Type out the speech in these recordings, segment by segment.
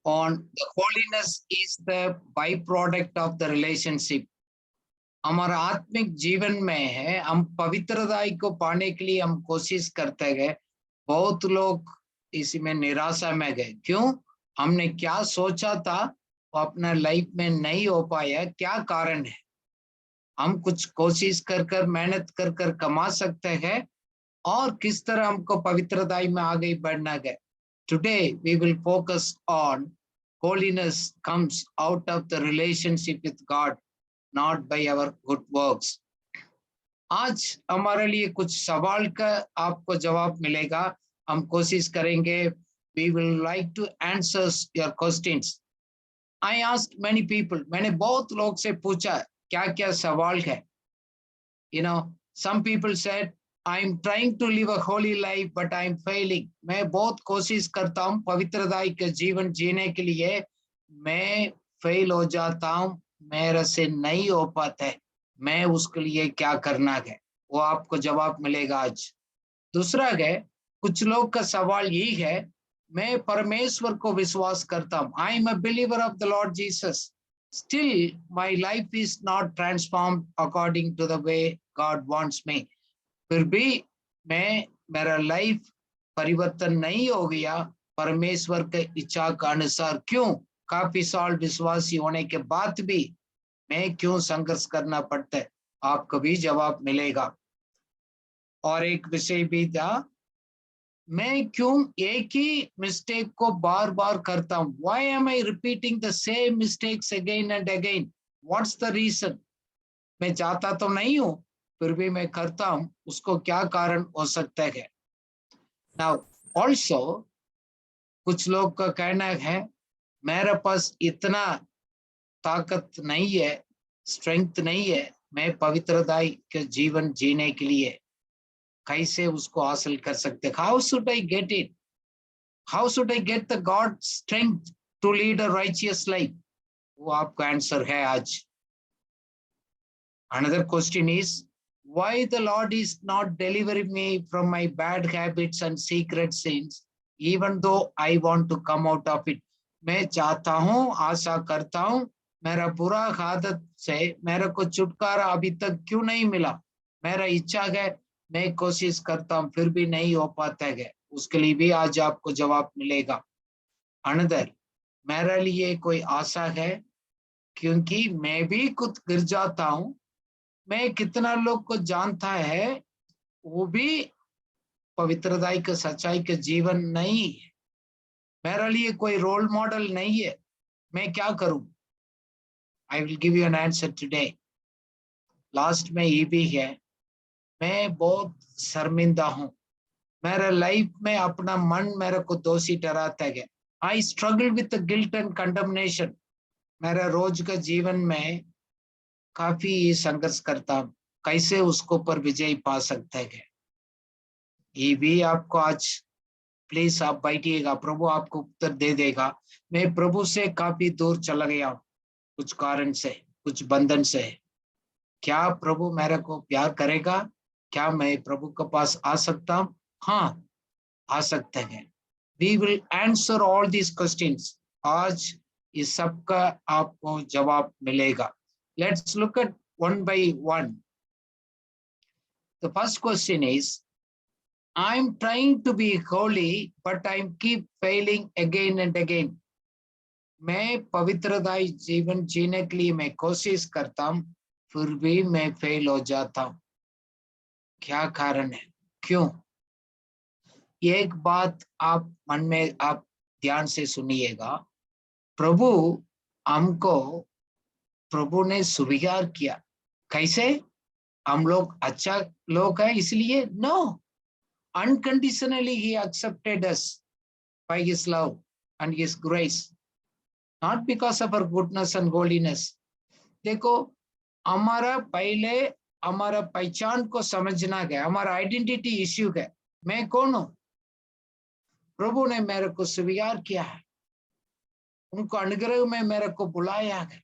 on the holiness is the byproduct of the relationship. हमारा आत्मिक जीवन में है, हम पवित्रता को पाने के लिए हम कोशिश करते गए, बहुत लोग इसमें निराशा में गए। क्यों? हमने क्या सोचा था वो अपना लाइफ में नहीं हो पाया। क्या कारण है? हम कुछ कोशिश कर मेहनत कर कमा सकते हैं, और किस तरह हमको पवित्रता में आगे बढ़ना है। Today we will focus on holiness comes out of the relationship with God, not by our good works. आज हमारे लिए कुछ सवाल का आपको जवाब मिलेगा, हम कोशिश करेंगे। We will like to answer your questions. I asked many people, मैंने बहुत लोग से पूछा क्या क्या सवाल है। Some people said, I'm trying to live a holy life, but I'm failing. मैं बहुत कोशिश करता हूँ पवित्रता के जीवन जीने के लिए, मैं फेल हो जाता हूँ, मेरे से नहीं हो पाता है। मैं उसके लिए क्या करना है, वो आपको जवाब मिलेगा आज। दूसरा है, कुछ लोग का सवाल यही है, मैं परमेश्वर को विश्वास करता हूँ, I am a believer of the Lord Jesus, still my life is not transformed according to the way God wants me. फिर भी मेरा लाइफ परिवर्तन नहीं हो गया परमेश्वर के इच्छा का अनुसार। क्यों? काफी साल विश्वासी होने के बाद भी मैं क्यों संघर्ष करना पड़ता है? आपको भी जवाब मिलेगा। और एक विषय भी था, मैं क्यों एक ही मिस्टेक को बार बार करता हूँ? Why am I repeating the same mistakes again and again? What's the reason? मैं चाहता तो नहीं हूँ, फिर भी मैं करता हूँ, उसको क्या कारण हो सकता है? Now also कुछ लोग का कहना है, मेरे पास इतना ताकत नहीं है, स्ट्रेंथ नहीं है, मैं पवित्रता के जीवन जीने के लिए कैसे उसको हासिल कर सकते? How should I get it? How should I get the God strength to lead a righteous life? वो आपका आंसर है आज। Another question is, why the Lord is not delivering me from my bad habits and secret sins, even though I want to come out of it? मैं चाहता हूँ, आशा करता हूँ, मेरा बुरा आदत से मेरे को छुटकारा अभी तक क्यों नहीं मिला? मेरा इच्छा है, मैं कोशिश करता हूँ, फिर भी नहीं हो पाता है। उसके लिए भी आज आपको जवाब मिलेगा। अनदर, मेरे लिए कोई आशा है, क्योंकि मैं भी खुद गिर जाता हूँ। मैं कितना लोग को जानता है, वो भी पवित्रता के सच्चाई के जीवन नहीं है। मेरे लिए कोई रोल मॉडल नहीं है, मैं क्या करूं? I will give you an answer today. Last में ये भी है, मैं बहुत शर्मिंदा हूं। मेरा लाइफ में अपना मन मेरे को दोषी ठहराता है। I struggle with guilt and condemnation. मेरा रोज का जीवन में काफी संघर्ष करता हूं, कैसे उसको पर विजय पा सकते हैं? ये भी आपको आज, प्लीज आप बैठिएगा, प्रभु आपको उत्तर दे देगा। मैं प्रभु से काफी दूर चला गया हूं, कुछ कारण से, कुछ बंधन से। क्या प्रभु मेरे को प्यार करेगा? क्या मैं प्रभु के पास आ सकता हूँ? हाँ, आ सकते हैं। We will answer all these questions. आज इस सब का आपको जवाब मिलेगा। Let's look at one by one. The first question is, I'm trying to be holy, but I keep failing again and again. मैं पवित्रताई जीवन जीने के लिए मैं कोशिश करता हूँ, फिर भी मैं फेल हो जाता हूँ। क्या कारण है? क्यों? एक बात आप मन में, आप ध्यान से सुनिएगा। प्रभु हमको, प्रभु ने स्वीकार किया। कैसे? हम लोग अच्छा लोग हैं इसलिए? No, unconditionally he accepted us by his love and his grace, not because of our goodness and holiness. देखो, हमारा पहले हमारा पहचान को समझना है, हमारा आइडेंटिटी इश्यू है। मैं कौन हूं? प्रभु ने मेरे को स्वीकार किया है, उनको अनुग्रह में मेरे को बुलाया है।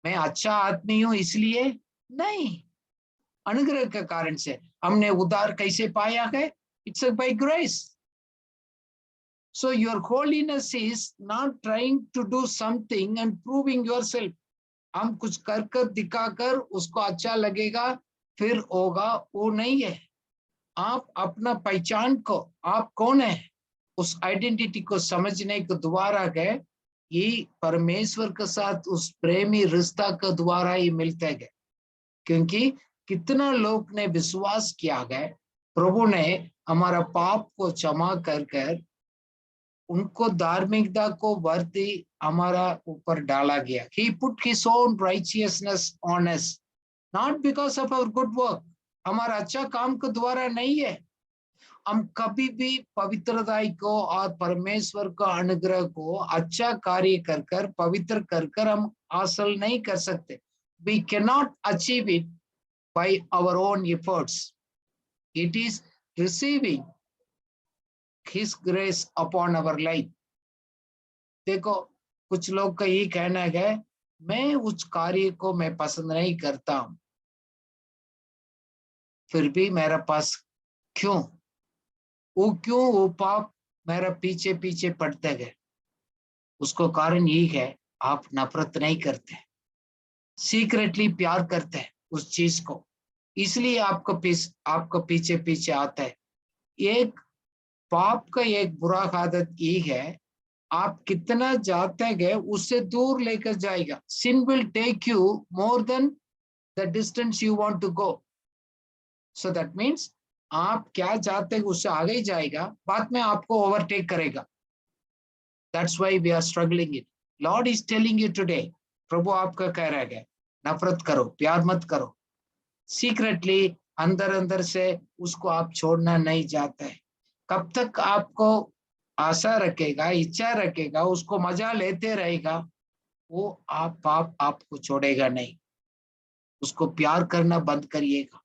मैं अच्छा आदमी हूं इसलिए नहीं, अनुग्रह के कारण से। हमने उद्धार कैसे पाया है? It's by grace. So your holiness is not trying to do something and proving yourself. हम कुछ कर कर दिखाकर उसको अच्छा लगेगा फिर होगा, वो नहीं है। आप अपना पहचान को, आप कौन है, उस आइडेंटिटी को समझने के द्वारा गए, ये परमेश्वर के साथ उस प्रेमी रिश्ता के द्वारा ही मिलते गए। क्योंकि कितना लोग ने विश्वास किया गया, प्रभु ने हमारा पाप को क्षमा कर कर उनको धार्मिकता को वर्ती हमारा ऊपर डाला गया। He put his own righteousness on us, not because of our good work. हमारा अच्छा काम के द्वारा नहीं है। हम कभी भी पवित्रताई को और परमेश्वर का अनुग्रह को अच्छा कार्य कर कर पवित्र कर कर हम हासिल नहीं कर सकते। We cannot achieve it by our own efforts. It is receiving His grace upon our life. देखो, कुछ लोग का ये कहना है, मैं उस कार्य को मैं पसंद नहीं करता हूं, फिर भी मेरा पास क्यों, वो पाप मेरा पीछे पीछे पड़ते गए। उसको कारण यही है, आप नफरत नहीं करते, सीक्रेटली प्यार करते हैं उस चीज को, इसलिए आपको पीछे पीछे आता है। एक पाप का एक बुरा आदत ये है, आप कितना जाते गए उससे दूर लेकर जाएगा। Sin will take you more than the distance you want to go. So that means आप क्या जाते हैं उससे आगे ही जाएगा, बाद में आपको ओवरटेक करेगा। That's why we are struggling it. Lord is telling you today, प्रभु आपका कह रहा है, नफरत करो, प्यार मत करो। सीक्रेटली अंदर अंदर से उसको आप छोड़ना नहीं चाहते हैं। कब तक आपको आशा रखेगा, इच्छा रखेगा, उसको मजा लेते रहेगा, वो पाप आपको छोड़ेगा नहीं। उसको प्यार करना बंद करिएगा।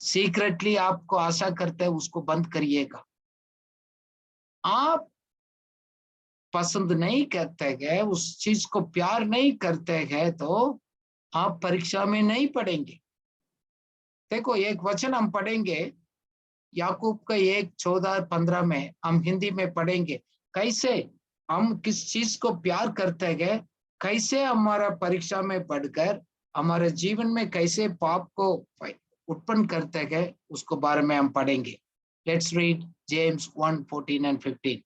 सीक्रेटली आपको आशा करते हैं, उसको बंद करिएगा। आप पसंद नहीं करते हैं, उस चीज को प्यार नहीं करते हैं, तो आप परीक्षा में नहीं पढ़ेंगे। देखो, एक वचन हम पढ़ेंगे याकूब का 1:14-15 में, हम हिंदी में पढ़ेंगे। कैसे हम किस चीज को प्यार करते हैं, कैसे हमारा परीक्षा में पढ़कर हमारे जीवन में कैसे पाप को उत्पन्न करते हैं, उसको बारे में हम पढ़ेंगे। Let's read James 1:14 and 15।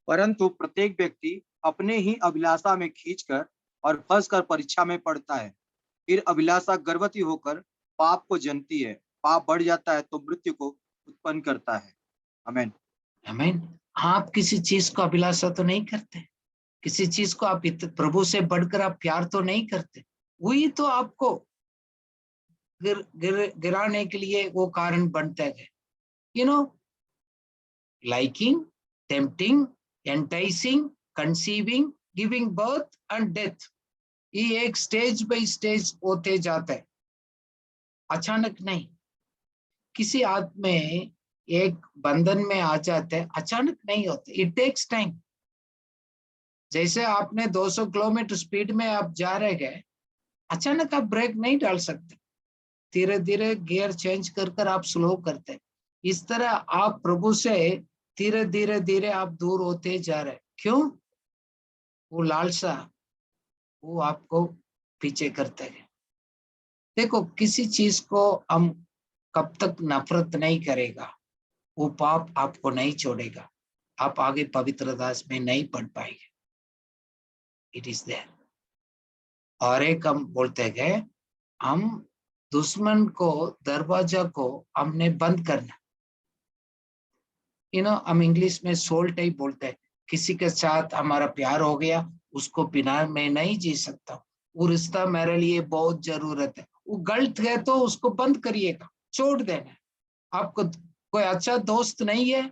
परंतु प्रत्येक व्यक्ति अपने ही अभिलाषा में खींचकर और फंसकर परीक्षा में पड़ता है। फिर अभिलाषा गर्भवती होकर पाप को जन्मती है, पाप बढ़ जाता है तो मृत्यु को उत्पन्न करता है। आमीन आमीन। आप किसी चीज को अभिलाषा तो नहीं करते, किसी चीज को आप प्रभु से बढ़कर आप प्यार तो नहीं करते, वही तो आपको गिराने के लिए वो कारण बनता है। You no, liking, tempting, enticing, conceiving, giving birth and death, ये एक स्टेज बाय स्टेज होते जाता है, अचानक नहीं। किसी आदमी एक बंधन में आ जाते हैं, अचानक नहीं होते, इट टेक्स टाइम। जैसे आपने 200 किलोमीटर स्पीड में आप जा रहे गए, अचानक आप ब्रेक नहीं डाल सकते, धीरे धीरे गियर चेंज कर कर आप स्लो करते हैं। इस तरह आप प्रभु से धीरे धीरे धीरे आप दूर होते जा रहे। क्यों? वो लालसा वो आपको पीछे करते हैं। देखो, किसी चीज को हम कब तक नफरत नहीं करेगा, वो पाप आपको नहीं छोड़ेगा, आप आगे पवित्रता में नहीं पढ़ पाएंगे। It is there. और एक हम बोलते गए, हम दुश्मन को, दरवाजा को हमने बंद करना। हम इंग्लिश में सोल टाइप बोलते हैं। किसी के साथ हमारा प्यार हो गया, उसको बिना मैं नहीं जी सकता, वो रिश्ता मेरे लिए बहुत जरूरत है, वो गलत है तो उसको बंद करिएगा, छोड़ देना। आपको कोई अच्छा दोस्त नहीं है,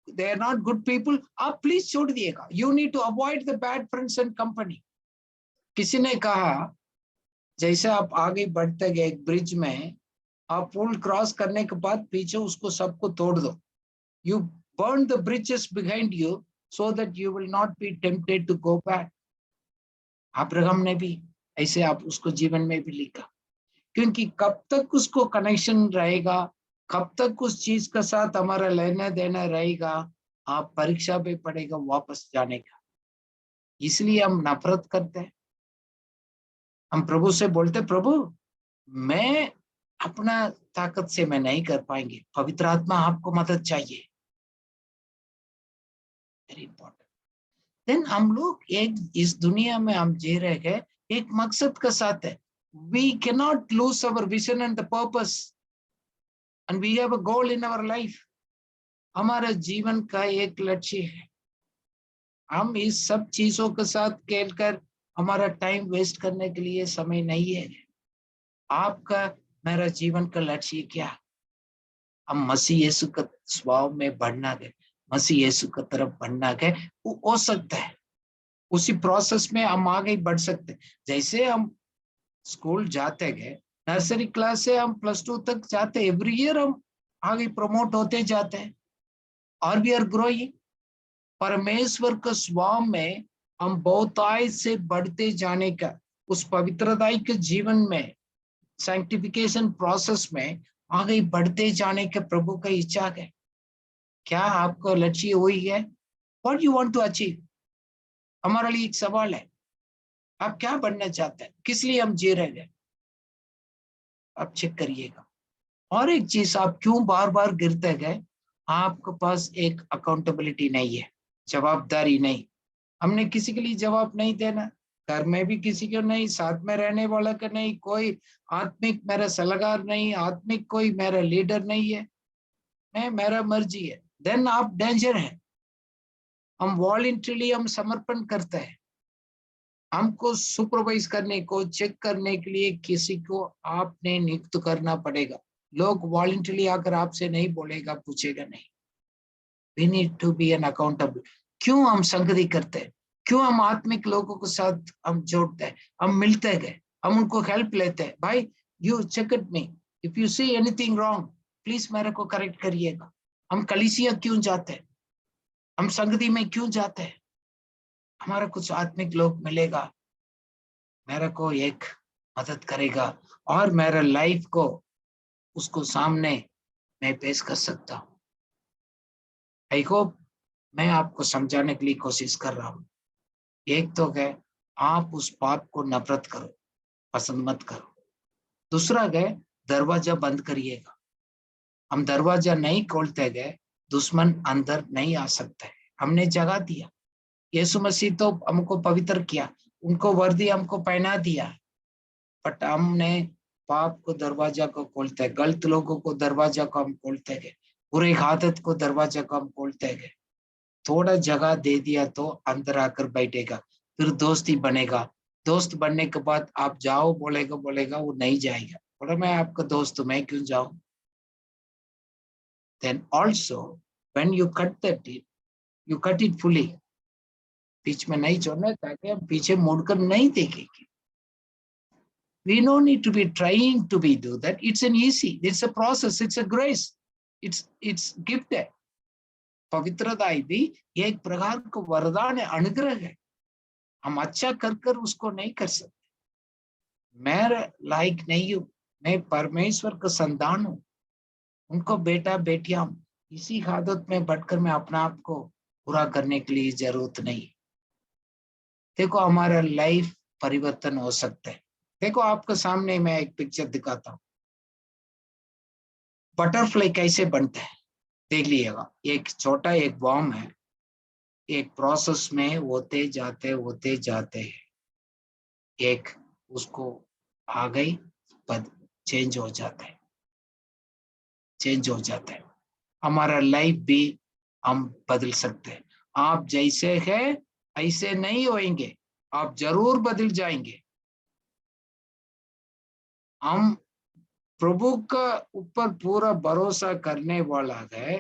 they are not good people, आप प्लीज छोड़ दिएगा। You need to avoid the bad friends and company। किसी ने कहा, जैसे आप आगे बढ़ते गए एक ब्रिज में, आप पुल क्रॉस करने के बाद पीछे उसको सबको तोड़ दो। You burn the bridges behind you so that you will not be tempted to go back। Abraham ने भी ऐसे आप उसको जीवन में भी लिखा, क्योंकि कब तक उसको कनेक्शन रहेगा, कब तक उस चीज के साथ हमारा लेना देना रहेगा? आप परीक्षा पे पड़ेगा वापस जाने का। इसलिए हम नफरत करते हैं। हम प्रभु से बोलते, प्रभु मैं अपना ताकत से मैं नहीं कर पाएंगे, पवित्र आत्मा आपको मदद चाहिए। Very important. देन हम लोग एक इस दुनिया में हम जी रहे हैं एक मकसद के साथ है। We can not lose our vision and the purpose and we have a goal in our life. हमारा जीवन का एक लक्ष्य है। हम इस सब चीजों के साथ खेलकर हमारा टाइम वेस्ट करने के लिए समय नहीं है। आपका मेरा जीवन का लक्ष्य क्या? हम मसीह यीशु के स्वभाव में बढ़ना गए, मसीह यीशु की तरफ बढ़ना गए। वो हो सकता है उसी प्रोसेस में हम आगे बढ़ सकते हैं। जैसे हम स्कूल जाते गए, नर्सरी क्लास से हम +2 तक जाते, एवरी ईयर हम आगे प्रमोट होते जाते हैं और वी आर ग्रोइंग। परमेश्वर के स्वभाव में हम बहुतायत से बढ़ते जाने का, उस पवित्रताई के जीवन में, सैंक्टिफिकेशन प्रोसेस में आगे बढ़ते जाने के प्रभु का इच्छा है। क्या आपका लक्ष्य वही है? What you want to achieve? हमारे लिए एक सवाल है, आप क्या बनना चाहते हैं? किस लिए हम जी रहे हैं? आप चेक करिएगा। और एक चीज, आप क्यों बार बार गिरते गए? आपके पास एक अकाउंटेबिलिटी नहीं है, जवाबदारी नहीं। हमने किसी के लिए जवाब नहीं देना, घर में भी किसी को नहीं, साथ में रहने वाला का नहीं, कोई आत्मिक मेरा सलाहकार नहीं, आत्मिक कोई मेरा लीडर नहीं है, मैं मेरा मर्जी है। देन आप डेंजर है। हम वॉलंटरीली हम समर्पण करते हैं। हमको सुपरवाइज करने को, चेक करने के लिए किसी को आपने नियुक्त करना पड़ेगा। लोग वॉलंटरीली आकर आपसे नहीं बोलेगा, पूछेगा नहीं। We need to be an accountable. क्यों हम संगति करते हैं? क्यों हम आत्मिक लोगों के साथ हम जोड़ते हैं, हम मिलते गए, हम उनको हेल्प लेते हैं। भाई you check it me, if you see anything wrong please मेरे को करेक्ट करिएगा। हम कलीसिया क्यों जाते हैं? हम संगति में क्यों जाते हैं? हमारा कुछ आत्मिक लोग मिलेगा, मेरे को एक मदद करेगा और मेरा लाइफ को उसको सामने मैं पेश कर सकता हूँ। आई होप मैं आपको समझाने के लिए कोशिश कर रहा हूँ। एक तो है, आप उस पाप को नफरत करो, पसंद मत करो। दूसरा है, दरवाजा बंद करिएगा। हम दरवाजा नहीं खोलते गए, दुश्मन अंदर नहीं आ सकते। हमने जगा दिया। यीशु मसीह तो हमको पवित्र किया, उनको वर्दी हमको पहना दिया, बट हमने पाप को दरवाजा को खोलते, गलत लोगों को दरवाजा को हम खोलते गए, बुरे आदत को दरवाजा को हम खोलते गए। थोड़ा जगह दे दिया तो अंदर आकर बैठेगा, फिर दोस्ती बनेगा। दोस्त बनने के बाद आप जाओ बोलेगा बोलेगा, वो नहीं जाएगा। बोला मैं आपका दोस्त हूं, मैं क्यों जाऊं? Then also when you cut that it, you cut it fully. बीच में नहीं छोड़ना, ताकि हम पीछे मुड़कर नहीं देखेंगे। We don't need to be trying to be do that. It's an easy, it's a process, it's a grace, it's gift है। पवित्रता भी एक प्रकार का वरदान है, अनुग्रह है। हम अच्छा कर कर उसको नहीं कर सकते। मैं लायक नहीं हूँ, मैं परमेश्वर का संतान हूँ, उनको बेटा बेटियां हूँ। इसी आदत में बढ़कर मैं अपना आप को पूरा करने के लिए जरूरत नहीं। देखो हमारा लाइफ परिवर्तन हो सकता है। देखो आपके सामने मैं एक पिक्चर दिखाता हूँ, बटरफ्लाई कैसे बनता है देख लीजिएगा। एक छोटा एक बॉम्ब है, एक प्रोसेस में होते जाते हैं, एक उसको आ गई, बद चेंज हो जाता है, चेंज हो जाता है। हमारा लाइफ भी हम बदल सकते हैं। आप जैसे हैं ऐसे नहीं होएंगे, आप जरूर बदल जाएंगे। हम प्रभु का ऊपर पूरा भरोसा करने वाला है,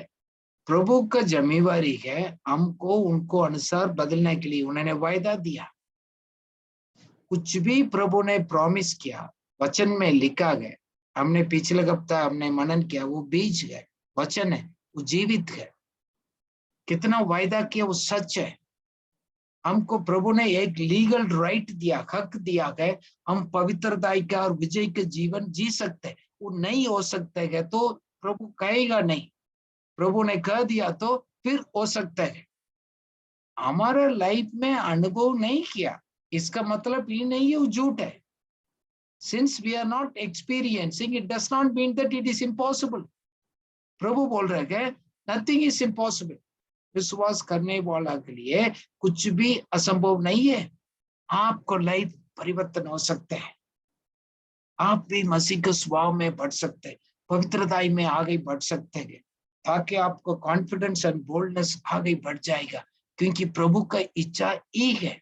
प्रभु का जिम्मेवारी है हमको उनको अनुसार बदलने के लिए। उन्होंने वायदा दिया, कुछ भी प्रभु ने प्रॉमिस किया, वचन में लिखा गया। हमने पिछले हफ्ता हमने मनन किया, वो बीज है, वचन है, वो जीवित है। कितना वायदा किया वो सच है। हमको प्रभु ने एक लीगल राइट दिया, हक दिया है, हम पवित्रता का और विजय के जीवन जी सकते हैं। वो नहीं हो सकते है तो प्रभु कहेगा नहीं, प्रभु ने कह दिया तो फिर हो सकता है। हमारे लाइफ में अनुभव नहीं किया इसका मतलब ये नहीं है वो झूठ है। Since we are not experiencing, it does not mean that it is impossible. प्रभु बोल रहे हैं nothing is impossible. विश्वास करने वाला के लिए कुछ भी असंभव नहीं है। आपको लाइफ परिवर्तन हो सकते हैं, आप भी मसीह के स्वभाव में बढ़ सकते हैं, पवित्रताई में आगे बढ़ सकते हैं, ताकि आपको कॉन्फिडेंस एंड बोल्डनेस आगे बढ़ जाएगा, क्योंकि प्रभु का इच्छा एक है,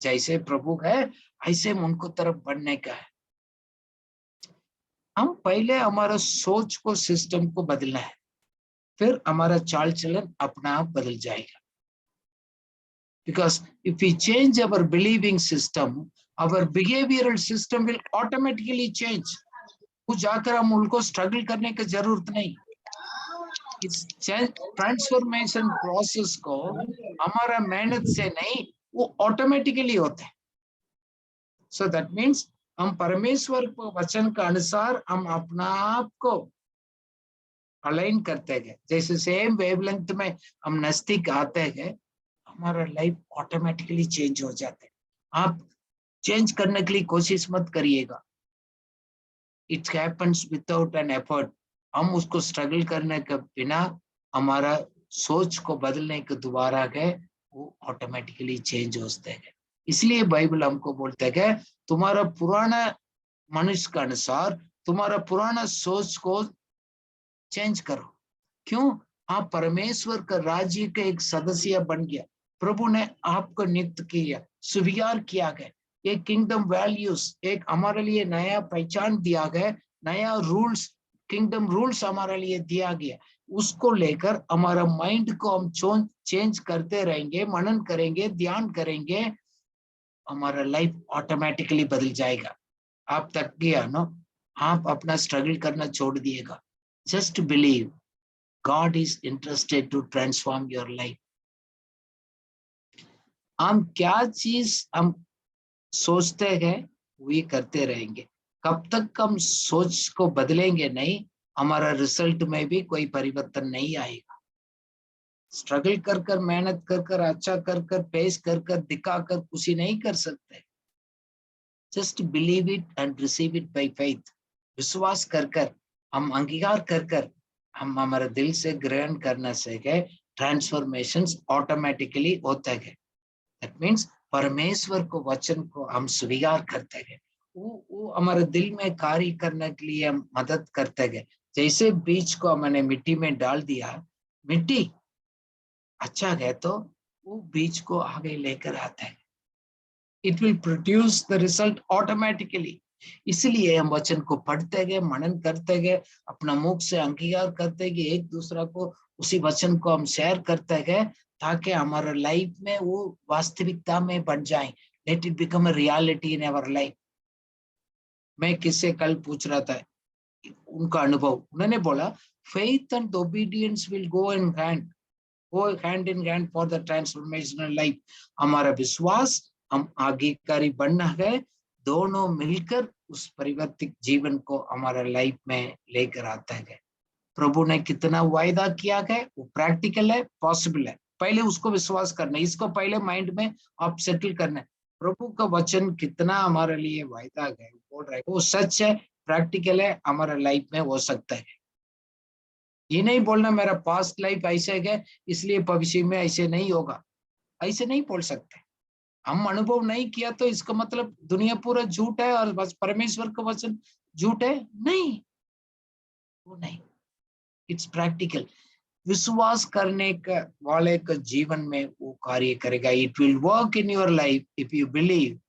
जैसे प्रभु है ऐसे उनको तरफ बढ़ने का है। हम पहले हमारा सोच को, सिस्टम को बदलना है, फिर हमारा चाल चलन अपना आप बदल जाएगा। Because if we change our believing system, our behavioral system will automatically change. वो जाकर हम उनको स्ट्रगल करने की जरूरत नहीं। इस ट्रांसफॉर्मेशन प्रोसेस को हमारा मेहनत से नहीं, वो ऑटोमेटिकली होता है। सो दैट मीन्स हम परमेश्वर को वचन के अनुसार हम अपना आप को अलाइन करते गए, जैसे सेम वेवलेंथ में हम नजदीक आते गए, हमारा लाइफ ऑटोमेटिकली चेंज हो जाते हैं। आप चेंज करने के लिए कोशिश मत करिएगा, it happens without an effort. हम उसको स्ट्रगल करने के बिना हमारा सोच को बदलने के द्वारा गए वो ऑटोमेटिकली चेंज होते हैं। इसलिए बाइबल हमको बोलते हैं तुम्हारा पुराना मनुष्य के अनुसार तुम्हारा पुराना सोच को चेंज करो। क्यों? आप परमेश्वर का राज्य के एक सदस्य बन गया, प्रभु ने आपको नियुक्त किया, स्वीकार किया गया, एक किंगडम वैल्यूज, एक हमारे लिए नया पहचान दिया गया, नया रूल्स, किंगडम रूल्स हमारे लिए दिया गया। उसको लेकर हमारा माइंड को हम चेंज करते रहेंगे, मनन करेंगे, ध्यान करेंगे, हमारा लाइफ ऑटोमेटिकली बदल जाएगा। आप तक गया ना, आप अपना स्ट्रगल करना छोड़ दिएगा। Just believe God is interested to transform your life. हम क्या चीज हम सोचते हैं वही करते रहेंगे। कब तक हम सोच को बदलेंगे नहीं, हमारा रिजल्ट में भी कोई परिवर्तन नहीं आएगा। स्ट्रगल कर कर, मेहनत कर कर, अच्छा कर कर, पेश कर कर, दिखा कर कुछ नहीं कर सकते। Just believe it and receive it by faith. विश्वास कर कर, हम अंगीकार कर कर, हम हमारे दिल से ग्रहण करने से गए, ट्रांसफॉर्मेशंस ऑटोमेटिकली होते गए। दैट मीन्स परमेश्वर को वचन को हम स्वीकार करते गए, वो हमारे दिल में कार्य करने के लिए हम मदद करते गए। जैसे बीज को हमने मिट्टी में डाल दिया, मिट्टी अच्छा है तो वो बीज को आगे लेकर आता है, it will produce the result automatically. इसलिए हम वचन को पढ़ते गए, मनन करते गए, अपना मुख से अंगीकार करते गए, एक दूसरा को उसी वचन को हम शेयर करते गए, ताकि हमारा लाइफ में वो वास्तविकता में बन जाए। Let it become a reality in our life. मैं किससे कल पूछ रहा था उनका अनुभव, उन्होंने बोला faith and obedience will go in hand, go hand in hand for the transformational life. हमारा विश्वास, हम आज्ञाकारी बनना है, दोनों मिलकर उस परिवर्तित जीवन को हमारा लाइफ में लेकर आता है। प्रभु ने कितना वायदा किया है, वो प्रैक्टिकल है, पॉसिबल है। पहले उसको विश्वास करना, इसको पहले माइंड में आप सेटल करना है। प्रभु का वचन कितना हमारे लिए वायदा है, बोल रहा है, वो सच है, प्रैक्टिकल है, हमारा लाइफ में हो सकता है। ये नहीं बोलना मेरा पास्ट लाइफ ऐसे है इसलिए भविष्य में ऐसे नहीं होगा, ऐसे नहीं बोल सकते। हम अनुभव नहीं किया तो इसका मतलब दुनिया पूरा झूठ है और बस परमेश्वर का वचन झूठ है? नहीं, वो नहीं, इट्स प्रैक्टिकल। विश्वास करने का वाले का जीवन में वो कार्य करेगा। It will work in your life if you believe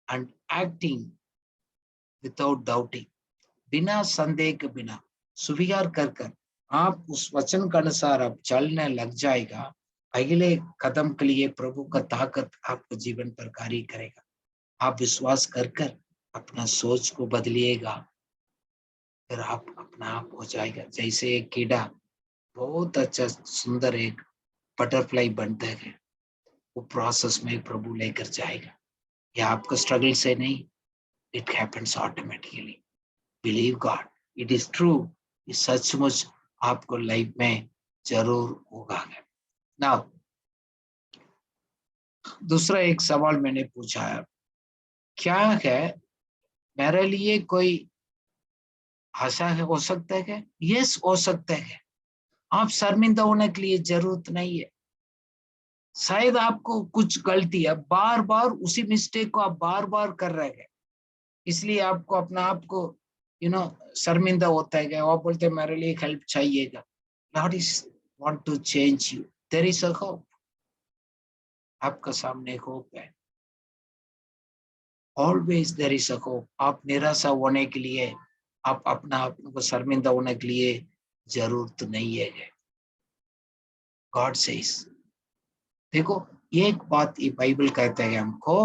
and acting without doubting. बिना संदेह के, बिना स्वीकार कर कर आप उस वचन के अनुसार आप चलने लग जाएगा, अगले कदम के लिए प्रभु का ताकत आपके जीवन पर कार्य करेगा। आप विश्वास कर कर अपना सोच को बदलिएगा, फिर आप अपना आप हो जाएगा। जैसे एक कीड़ा बहुत अच्छा सुंदर एक बटरफ्लाई बनता है, वो प्रोसेस में प्रभु लेकर जाएगा। ये आपका स्ट्रगल से नहीं, it happens automatically. Believe God, it is true, ये सचमुच आपको लाइफ में जरूर होगा। नाउ दूसरा एक सवाल मैंने पूछा है, क्या है मेरे लिए कोई आशा है, हो सकता है क्या? यस, हो सकता है। आप शर्मिंदा होने के लिए जरूरत नहीं है। शायद आपको कुछ गलती है, बार बार उसी मिस्टेक को आप बार बार कर रहे हैं, इसलिए आपको अपना आप को शर्मिंदा होता है। आप बोलते हैं मेरे लिए हेल्प चाहिएगा। Lord is want to change you, there is a hope. आपका सामने एक होप है, always there is a hope. आप निराशा होने के लिए, आप अपना आप को शर्मिंदा होने के लिए जरूरत नहीं है। गॉड सेज, देखो एक बात ये बाइबल कहता है हमको,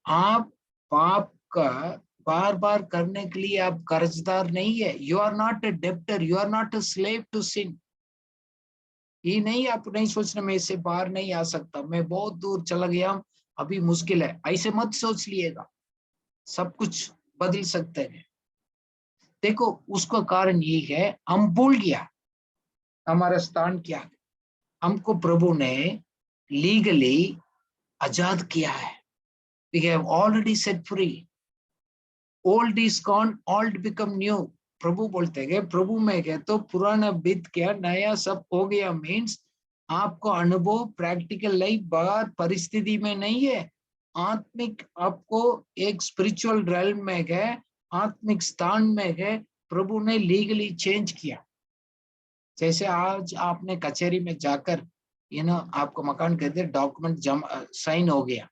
आप पाप का बार बार करने के लिए आप कर्जदार नहीं है। You are not a debtor, you are not a slave to sin. ये नहीं, आप नहीं सोचना मैं इससे बाहर नहीं आ सकता, मैं बहुत दूर चला गया हूं, अभी मुश्किल है, ऐसे मत सोच लिएगा। सब कुछ बदल सकते हैं। देखो उसका कारण ये है, हम भूल गया हमारा स्थान क्या है। हमको प्रभु ने लीगली आजाद किया है। We have already set free. Old is gone, old become new. प्रभु बोलते हैं, प्रभु में गए तो पुराना बीत गया, नया सब हो गया। मीन्स आपको अनुभव प्रैक्टिकल लाइफ बाहर परिस्थिति में नहीं है, आत्मिक आपको एक स्पिरिचुअल रेल्म में गए, आत्मिक स्थान में गए, प्रभु ने लीगली चेंज किया। जैसे आज आपने कचहरी में जाकर आपको मकान कहते डॉक्यूमेंट साइन हो गया,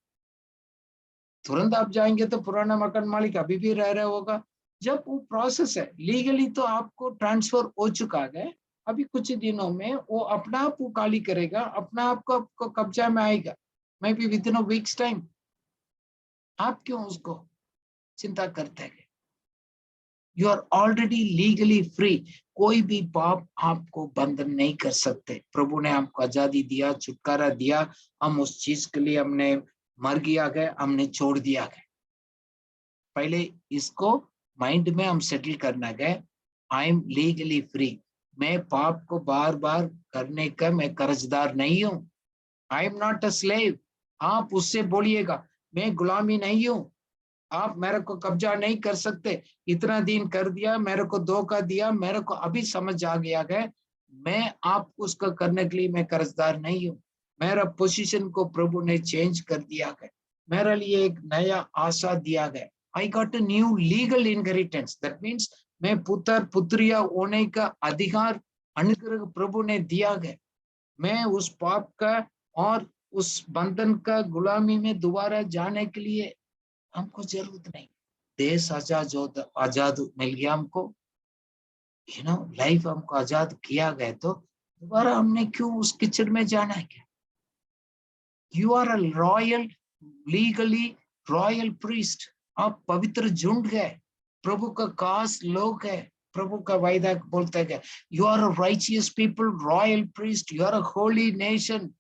तुरंत आप जाएंगे तो पुराना मकान मालिक अभी भी रह रहा होगा। जब वो प्रोसेस है लीगली तो आपको ट्रांसफर हो चुका है, अभी कुछ दिनों में वो अपना आप वो खाली करेगा, अपना आप को आपको कब्जा में आएगा, maybe within a week's time. आप क्यों उसको चिंता करते हैं? You are already legally free. कोई भी पाप आपको बंधन नहीं कर सकते। प्रभु ने हमको आजादी दिया, छुटकारा दिया, हम उस चीज के लिए हमने मर गया गए, हमने छोड़ दिया गया। पहले इसको माइंड में हम सेटल करना गए, आई एम लीगली फ्री। मैं पाप को बार बार करने का मैं कर्जदार नहीं हूं। I am not a slave. आप उससे बोलिएगा मैं गुलामी नहीं हूं, आप मेरे को कब्जा नहीं कर सकते। इतना दिन कर दिया, मेरे को धोखा दिया, मेरे को अभी समझ आ गया है, मैं आपको उसका करने के लिए मैं कर्जदार नहीं हूँ। मेरा पोजीशन को प्रभु ने चेंज कर दिया है, मेरे लिए एक नया आशा दिया गया। I got a new legal inheritance. That means मैं पुत्र पुत्रिया होने का अधिकार अनुग्रह प्रभु ने दिया है। मैं उस पाप का और उस बंधन का गुलामी में दोबारा जाने के लिए हमको जरूरत नहीं। देश आजाद मिल गया हमको, लाइफ हमको आजाद किया गया, तो दोबारा हमने क्यों उस किचड़ में जाना है? क्या you are a royal, legally royal priest. आप पवित्र झुंड है, प्रभु का खास लोग है। प्रभु का वायदा बोलता है you are a righteous people, royal priest, you are a holy nation.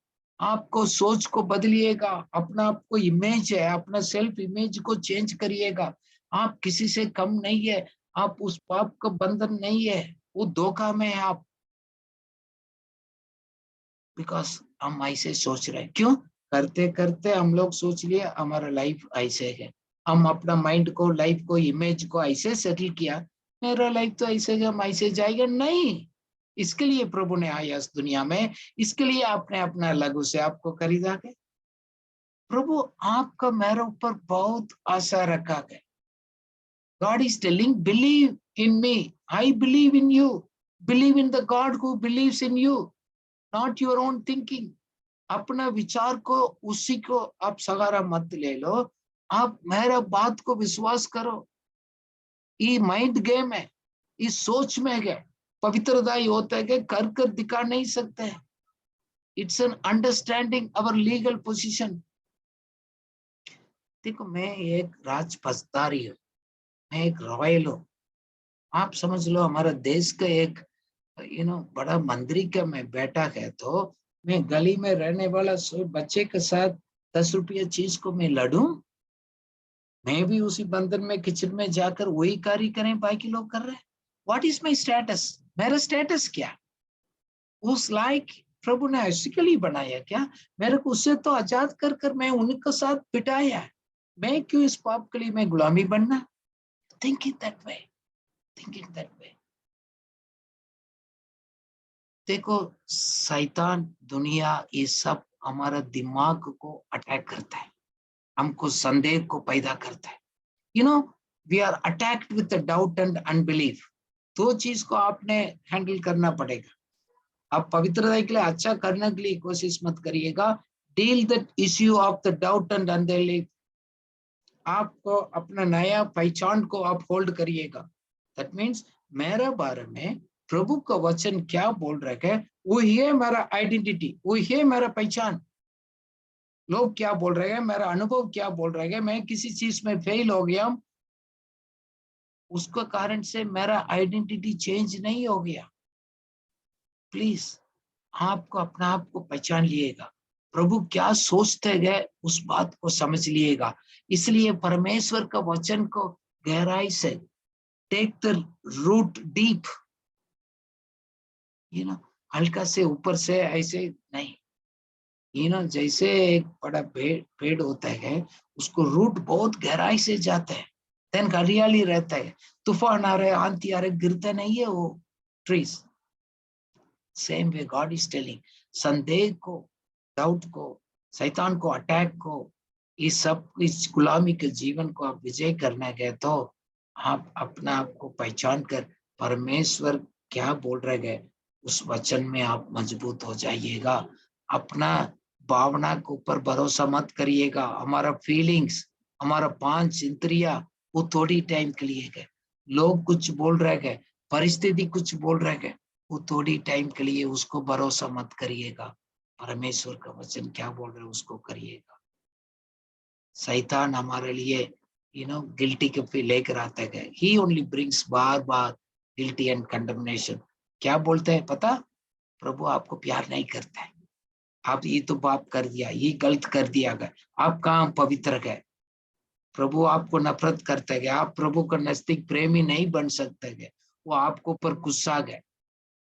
आपको सोच को बदलिएगा, अपना आपको इमेज है, अपना सेल्फ इमेज को चेंज करिएगा। आप किसी से कम नहीं है, आप उस पाप का बंधन नहीं है, वो धोखा में है आप। बिकॉज हम ऐसे सोच रहे हैं, क्यों करते करते हम लोग सोच लिए हमारा लाइफ ऐसे है, हम अपना माइंड को, लाइफ को, इमेज को ऐसे सेटल किया, मेरा लाइफ तो ऐसे है, हम ऐसे जाएगा नहीं। इसके लिए प्रभु ने आया इस दुनिया में, इसके लिए आपने अपना लघु से आपको खरीदा है। प्रभु आपका मेरे ऊपर बहुत आशा रखा है। God is telling, believe in me, I believe in you, believe in the God who believes in you, not your own thinking. अपना विचार को, उसी को आप सहारा मत ले लो, आप मेरा बात को विश्वास करो। ये माइंड गेम है, इस सोच में है। पवित्रता होता है कि कर कर दिखा नहीं सकते हैं। It's an understanding our legal position. देखो मैं एक राजपसदारी हूँ, मैं एक रॉयल हूँ। आप समझ लो हमारा देश का एक बड़ा मंत्री का मैं बेटा है, तो मैं गली में रहने वाला बच्चे के साथ 10 रुपया चीज को मैं लड़ूं? मैं भी उसी बंधन में किचन में जाकर वही कार्य करें बाकी लोग कर रहे हैं। What is my status? मेरा स्टेटस क्या? उस लायक प्रभु ने ऐसे के लिए बनाया क्या? मेरे को उससे तो आजाद कर कर मैं उनके साथ बिठाया है। मैं क्यों इस पाप के लिए मैं गुलामी बनना? Think it that way, think it that way. देखो, शैतान, दुनिया, ये सब हमारा दिमाग को अटैक करता है, हमको संदेह को पैदा करता है। You know, we are attacked with doubt and unbelief. दो चीज को आपने हैंडल करना पड़ेगा। आप पवित्रता के लिए अच्छा करने के लिए कोशिश मत करिएगा। Deal the issue of the doubt and unbelief. आपको अपना नया पहचान को आप होल्ड करिएगा। दैट मीन्स मेरे बारे में प्रभु का वचन क्या बोल रहा है, वही है मेरा आइडेंटिटी, वही है मेरा पहचान। लोग क्या बोल रहे हैं, मेरा अनुभव क्या बोल रहा है, मैं किसी चीज में फेल हो गया, उसके कारण से मेरा आइडेंटिटी चेंज नहीं हो गया। प्लीज आपको अपना आप को पहचान लिएगा, प्रभु क्या सोचते गए उस बात को समझ लिएगा। इसलिए परमेश्वर का वचन को गहराई से, टेक द रूट डीप, हल्का से ऊपर से ऐसे नहीं। जैसे एक बड़ा पेड़ होता है, उसको रूट बहुत गहराई से जाता है, देन हरियाली रहता है, तूफान आ रहे, आंधी आ रहे, गिरते नहीं है वो trees. Same way God is telling, संदेह को, डाउट को, शैतान को, अटैक को, इस सब इस गुलामी के जीवन को आप विजय करने गए तो आप अपना आप को पहचान कर परमेश्वर क्या बोल रहे गए उस वचन में आप मजबूत हो जाइएगा। अपना भावना के ऊपर भरोसा मत करिएगा। हमारा फीलिंग्स, हमारा पांच इंद्रिया, वो थोड़ी टाइम के लिए गए। लोग कुछ बोल रहे गए, परिस्थिति कुछ बोल रहे गए, वो थोड़ी टाइम के लिए, उसको भरोसा मत करिएगा। परमेश्वर का वचन क्या बोल रहे उसको करिएगा। शैतान हमारे लिए गिल्टी के फील लेकर आता है। ही ओनली ब्रिंग्स बार बार गिल्टी एंड कंडेमनेशन। क्या बोलते हैं पता? प्रभु आपको प्यार नहीं करता है, आप ये तो पाप कर दिया, ये गलत कर दिया गया, आप कहाँ पवित्र गए, प्रभु आपको नफरत करते गए, आप प्रभु का नजदीक प्रेमी नहीं बन सकते गए, वो आपको ऊपर गुस्सा गए।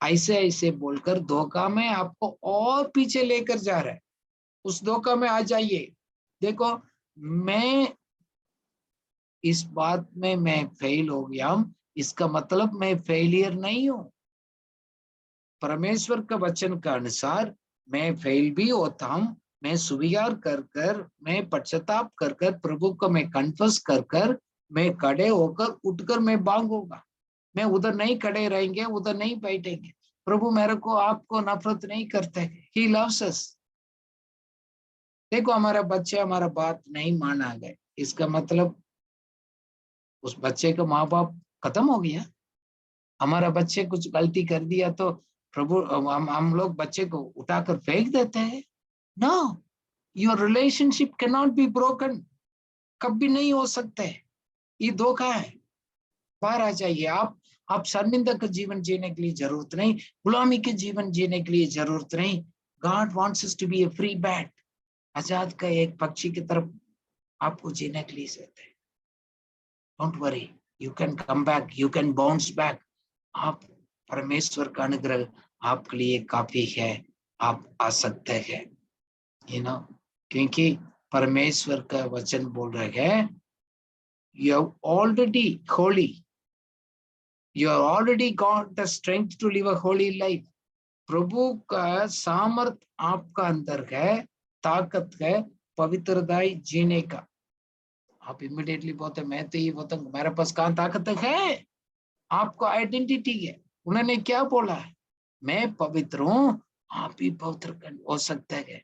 ऐसे ऐसे बोलकर धोखा में आपको और पीछे लेकर जा रहा है। उस धोखा में आ जाइए। देखो, मैं इस बात में मैं फेल हो गया हूं, इसका मतलब मैं फेलियर नहीं हूं। परमेश्वर का वचन के अनुसार मैं फेल भी होता हूं, मैं स्वीकार कर कर, मैं पश्चाताप कर कर, प्रभु को मैं कन्फेस कर कर, मैं खड़े होकर उठकर मैं भागूंगा। मैं उधर नहीं खड़े रहेंगे, उधर नहीं बैठेंगे। प्रभु मेरे को, आपको नफरत नहीं करते, ही लव्स अस। देखो, हमारा बच्चे हमारा बात नहीं माना गए, इसका मतलब उस बच्चे का माँ बाप खत्म हो गया। हमारा बच्चे कुछ गलती कर दिया तो प्रभु, हम लोग बच्चे को उठाकर फेंक देते हैं? No, your relationship can not be broken. कभी नहीं हो सकते, ये धोखा है। बाहर आ जाइए। आप शर्मिंदा का जीवन जीने के लिए जरूरत नहीं, गुलामी के जीवन जीने के लिए जरूरत नहीं। God wants us to be a free bird, आजाद का एक पक्षी की तरफ आपको जीने के लिए कहते हैं। Don't worry, you can come back, you can bounce back. आप, परमेश्वर का अनुग्रह आपके लिए काफी है, आप आ सकते हैं। क्योंकि परमेश्वर का वचन बोल रहे हैं, you are already holy, you are already got the strength to live a holy life. प्रभु का सामर्थ आपका अंदर है, ताकत है पवित्रताई जीने का। आप इमिडिएटली बोलते मैं तो ये बोलता हूँ, मेरे पास कहाँ ताकत है? आपको आइडेंटिटी है। उन्होंने क्या बोला है? मैं पवित्र हूँ, आप भी पवित्र हो सकते हैं।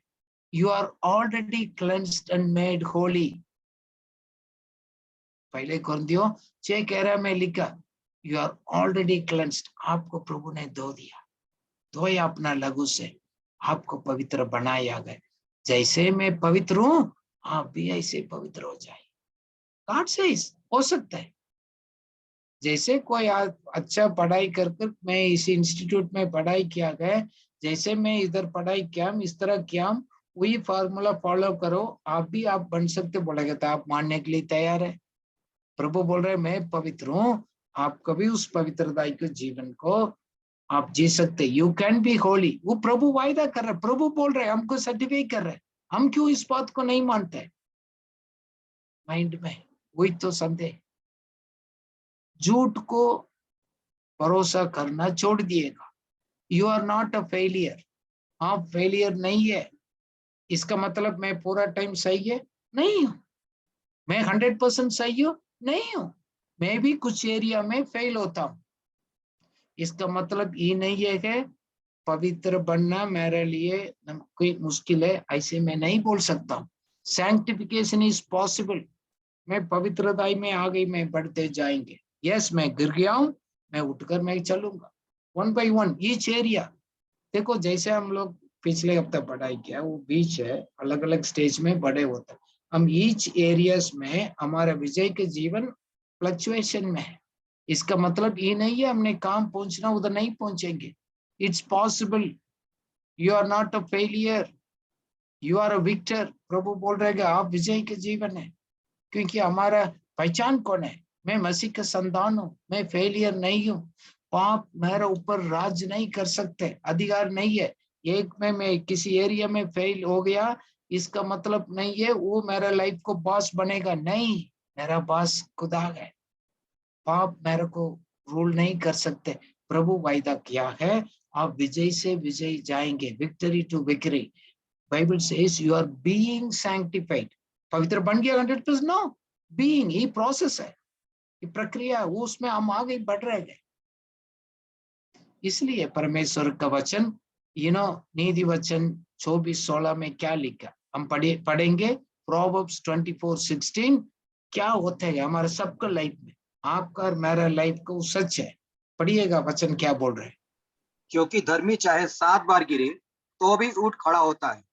You are already cleansed and made holy. पहले कुरिन्थियों 6:11 में लिखा, यू आर ऑलरेडी क्लेंस्ड। आपको प्रभु ने धो दिया, धोया अपना लहू से, आपको पवित्र बनाया गया। जैसे मैं पवित्र हूं, आप भी ऐसे पवित्र हो जाए। गॉड सेज हो सकता है। जैसे कोई अच्छा पढ़ाई कर कर, मैं इस इंस्टीट्यूट में पढ़ाई किया गया, जैसे मैं इधर पढ़ाई किया, इस तरह किया, वही फार्मूला फॉलो करो, आप भी आप बन सकते। बोलेगा तो आप मानने के लिए तैयार है? प्रभु बोल रहे मैं पवित्र हूँ, आप कभी उस पवित्रता के जीवन को आप जी सकते, यू कैन बी होली। वो प्रभु वायदा कर रहे, प्रभु बोल रहे, हमको सर्टिफाई कर रहे, हम क्यों इस बात को नहीं मानते? माइंड में वही तो संदेह। झूठ को भरोसा करना छोड़ दिएगा। You are not a failure, आप फेलियर नहीं है। इसका मतलब मैं पूरा टाइम सही है नहीं हूं, मैं 100% सही हूं नहीं हूं, मैं भी कुछ एरिया में फेल होता हूं। इसका मतलब ये नहीं है कि पवित्र बनना मेरे लिए कोई मुश्किल है, ऐसे मैं नहीं बोल सकता हूँ। Sanctification is possible. मैं पवित्रता में आ गई, मैं बढ़ते जाएंगे। यस, मैं गिर गया हूं, मैं उठकर मैं चलूंगा। 1 by 1 ईच एरिया। देखो जैसे हम लोग पिछले हफ्ते पढ़ाई किया, वो बीच है, अलग अलग स्टेज में बड़े होते हैं। हम ईच एरियाज में हमारा विजय के जीवन फ्लक्चुएशन में है। इसका मतलब ये नहीं है हमने काम पहुंचना उधर नहीं पहुंचेंगे। It's possible. You are not a failure, you are a victor. प्रभु बोल रहे हैं आप विजय के जीवन है, क्योंकि हमारा पहचान कौन है? मैं मसीह का संतान हूँ, मैं फेलियर नहीं हूँ। पाप मेरे ऊपर राज नहीं कर सकते, अधिकार नहीं है। एक में मैं किसी एरिया में फेल हो गया, इसका मतलब नहीं है वो मेरा लाइफ को बॉस बनेगा, नहीं। मेरा बॉस खुदा है। पाप मेरे को रूल नहीं कर सकते। प्रभु वायदा किया है, आप विजय से विजय जाएंगे, victory to victory. Bible says you are being sanctified. पवित्र बन गया 100%? नो, बीइंग ये प्रोसेस है, ये प्रक्रिया है, वो उसमें हम आगे बढ़ रहे हैं। इसलिए परमेश्वर का वचन, नीति वचन 24:16 में क्या लिखा, हम पढ़ेंगे प्रोवर्ब्स 24:16। क्या होता है हमारे सबका लाइफ में, आपका और मेरा लाइफ को सच है। पढ़िएगा वचन क्या बोल रहे हैं। क्योंकि धर्मी चाहे 7 बार गिरे तो भी उठ खड़ा होता है,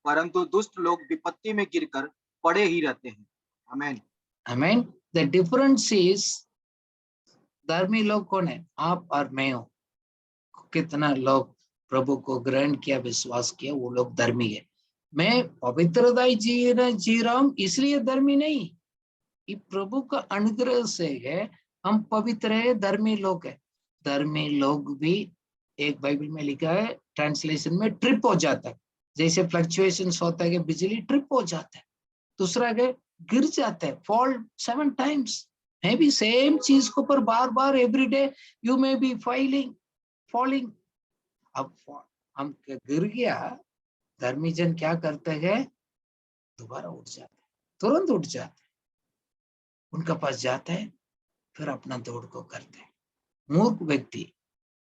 परंतु दुष्ट लोग विपत्ति में गिरकर पड़े ही रहते हैं। आमीन। आमीन। द डिफरेंस इज, धर्मी लोग कौन है? आप और मैं हूं। कितना लोग प्रभु को ग्रहण किया, विश्वास किया, वो लोग धर्मी है। मैं पवित्रता जी रहा हूं इसलिए धर्मी नहीं, ये प्रभु का अनुग्रह से है। हम पवित्र है, धर्मी लोग है। धर्मी लोग भी, एक बाइबल में लिखा है ट्रांसलेशन में, ट्रिप हो जाता है। जैसे फ्लक्चुएशंस होता है कि बिजली ट्रिप हो जाता है, दूसरा के गिर जाता है, फॉल 7 times। मैं भी सेम चीज को पर बार बार everyday you may be falling. अब हम गिर गया, धर्मी जन क्या करते हैं? दोबारा उठ जाते हैं, तुरंत उठ जाते हैं, उनका पास जाते हैं, फिर अपना दौड़ को करते हैं। मूर्ख व्यक्ति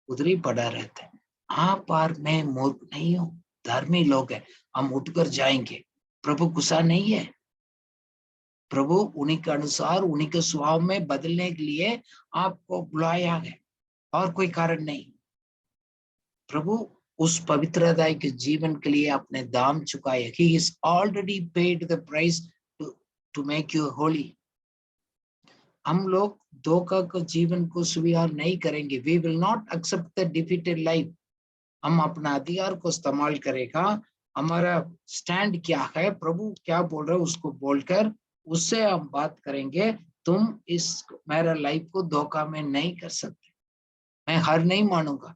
उधर ही पड़ा रहता है। आप और मैं मूर्ख नहीं हूं, धर्मी लोग हैं, हम उठकर जाएंगे। प्रभु गुस्सा नहीं है। प्रभु उन्हीं के अनुसार, उन्हीं के स्वभाव में बदलने के लिए आपको बुलाया है, और कोई कारण नहीं। प्रभु उस पवित्रता के जीवन के लिए अपने दाम चुकाए। He is already paid the price to make you holy। हम लोग धोखा के जीवन को स्वीकार नहीं करेंगे। We will not accept the defeated life। हम अपना अधिकार को इस्तेमाल करेगा। हमारा स्टैंड क्या है, प्रभु क्या बोल रहे हैं उसको बोलकर उससे हम बात करेंगे। तुम इस मेरा लाइफ को धोखा में नहीं कर सकते, मैं हार नहीं मानूंगा,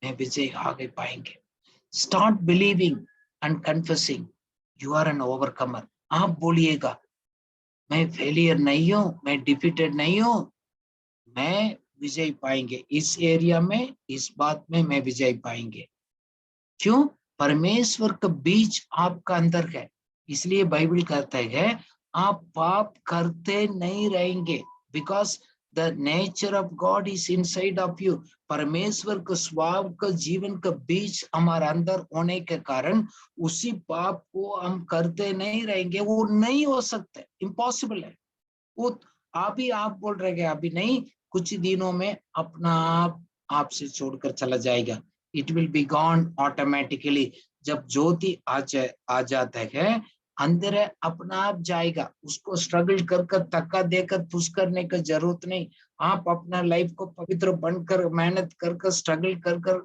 मैं विजय आगे पाएंगे। Start believing and confessing you are an overcomer. आप बोलिएगा मैं फेलियर नहीं हूं, मैं डिफीटेड नहीं हूं, मैं विजय पाएंगे इस एरिया में, इस बात में मैं विजय पाएंगे। क्यों? परमेश्वर का बीज आपका अंदर है। इसलिए बाइबल कहता है आप पाप करते नहीं रहेंगे, because the nature of God is inside of you. परमेश्वर का स्वभाव का जीवन का बीज हमारे अंदर होने के कारण उसी पाप को हम करते नहीं रहेंगे। वो नहीं हो सकते, इम्पॉसिबल है वो। आप बोल रहे हैं अभी नहीं, कुछ दिनों में अपना आप आपसे छोड़कर चला जाएगा। It will be gone automatically. जब ज्योति आ जाता है अंदर अपना आप जाएगा, उसको स्ट्रगल कर धक्का देकर पुश करने की जरूरत नहीं। आप अपना लाइफ को पवित्र बनकर मेहनत कर स्ट्रगल कर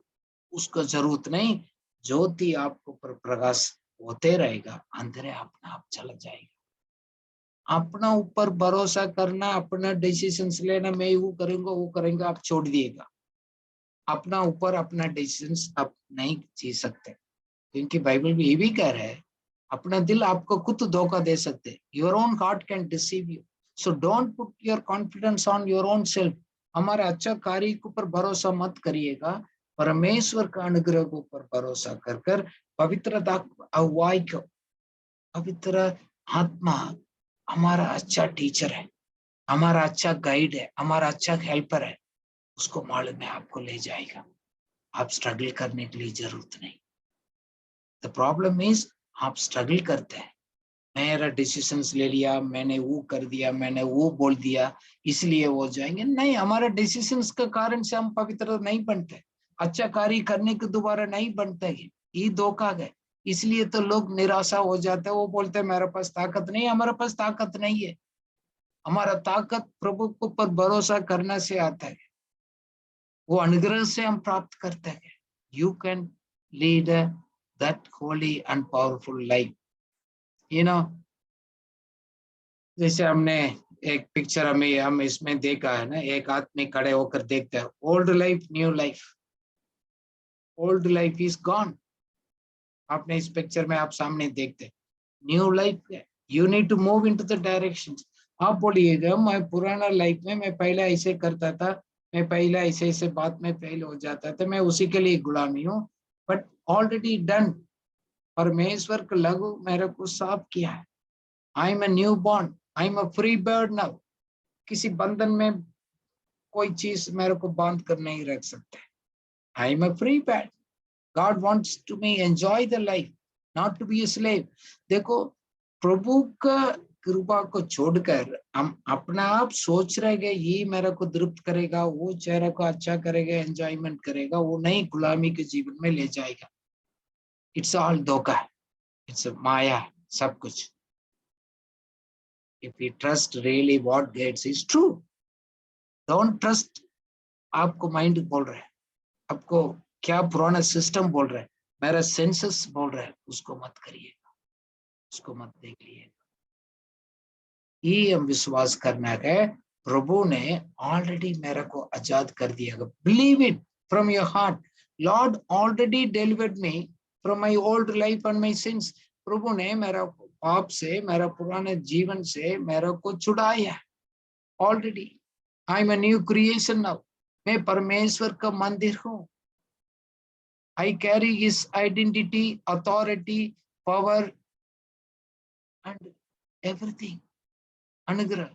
उसको जरूरत नहीं। ज्योति आपको प्रकाश होते रहेगा, अंदर अपना आप चला जाएगा। अपना ऊपर भरोसा करना, अपना डिसीजन लेना, मैं वो करूंगा वो करेंगे, आप छोड़ दिएगा। अपना ऊपर अपना डिसीजंस आप नहीं जी सकते, क्योंकि बाइबल भी ये भी कह रहा है अपना दिल आपको खुद धोखा दे सकते, your own heart can deceive you, so don't put your confidence on your own self. हमारे अच्छा कार्य के ऊपर भरोसा मत करिएगा, परमेश्वर का अनुग्रह के ऊपर भरोसा कर कर पवित्र अगुवाई को, पवित्र आत्मा हमारा अच्छा टीचर है, हमारा अच्छा गाइड है, हमारा अच्छा हेल्पर है, उसको मालूम में आपको ले जाएगा। आप स्ट्रगल करने के लिए जरूरत नहीं। द प्रॉब्लम इज आप स्ट्रगल करते हैं, मेरा डिसीजंस ले लिया, मैंने वो कर दिया, मैंने वो बोल दिया, इसलिए वो जाएंगे। नहीं, हमारा डिसीजंस के कारण से हम पवित्र नहीं बनते, अच्छा कार्य करने के दोबारा नहीं बनते, ये धोखा है। इसलिए तो लोग निराशा हो जाते हैं, वो बोलते हैं मेरे पास ताकत नहीं। हमारे पास ताकत नहीं है, हमारा ताकत प्रभु के ऊपर भरोसा करने से आता है, वो अनुग्रह से हम प्राप्त करते हैं। You can lead that Holi and powerful life. You know, जैसे हमने एक पिक्चर हम इसमें देखा है ना, एक आदमी खड़े होकर देखता है, old life new life, old life is gone. आपने इस पिक्चर में आप सामने देखते, न्यू लाइफ है, you need to move into the direction. आप बोलिएगा मैं पुराना लाइफ में मैं पहले ऐसे करता था, मैं पहले ऐसे ऐसे बात में फेल हो जाता था, मैं उसी के लिए गुलामी हूँ, बट ऑलरेडी डन। परमेश्वर का लघु मेरे को साफ किया है। आई am a new born, I am a free bird now. किसी बंधन में कोई चीज मेरे को बांध कर नहीं रख सकते। I am a free bird, God wants to me enjoy the life, not to be a slave. देखो, प्रभु का कृपा को छोड़कर हम अपना आप सोच रहे गए ये मेरे को तृप्त करेगा, वो चेहरे को अच्छा करेगा, एंजॉयमेंट करेगा, वो नहीं, गुलामी के जीवन में ले जाएगा। It's all dhokha, it's maya, सब कुछ। If you trust really what gets is true, don't trust आपको माइंड बोल रहा है, आपको क्या पुराना सिस्टम बोल रहा है, मेरा सेंसस बोल रहा है, उसको मत करिएगा, उसको मत देखिएगा। ये हम विश्वास करना है, प्रभु ने ऑलरेडी मेरे को आजाद कर दिया। Believe it from your heart, Lord already delivered me from my old life and my sins. प्रभु ने मेरा पाप से, मेरा पुराने जीवन से मेरे को छुड़ाया already. I am a new creation now, मैं परमेश्वर का मंदिर हूँ। I carry his identity, authority, power and everything, अनुग्रह।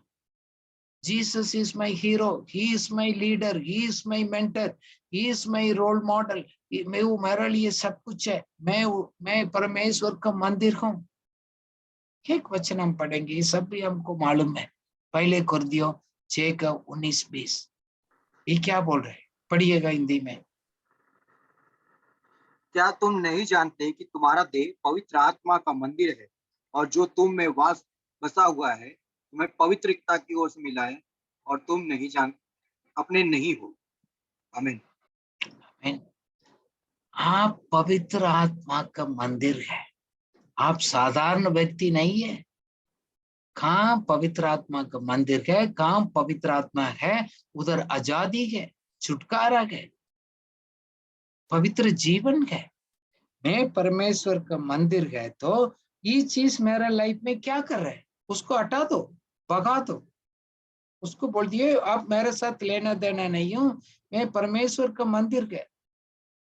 Jesus is my hero. He is my leader. He is my mentor. He is my role model. मैं वो मेरे लिए सब कुछ है। मैं परमेश्वर का मंदिर हूँ। एक वचन हम पढ़ेंगे, ये सब भी हमको मालूम है। पहले कुरिन्थियों 6:19-20, ये क्या बोल रहे हैं? पढ़िएगा हिंदी में। क्या तुम नहीं जानते कि तुम्हारा देह पवित्र आत्मा का मंदिर है और जो तुम में वास बसा हुआ है तुम्हें पवित्रता की ओर से मिला है और तुम नहीं जान अपने नहीं हो। आमीन। आमीन। आप पवित्र आत्मा का मंदिर है, आप साधारण व्यक्ति नहीं है। कहाँ पवित्र आत्मा का मंदिर है, कहाँ पवित्र आत्मा है, उधर आजादी है, छुटकारा है, पवित्र जीवन है। मैं परमेश्वर का मंदिर है, तो ये चीज मेरा लाइफ में क्या कर रहा है, उसको हटा दो, भगा दो, उसको बोल दिए आप मेरे साथ लेना देना नहीं हूँ, मैं परमेश्वर का मंदिर है।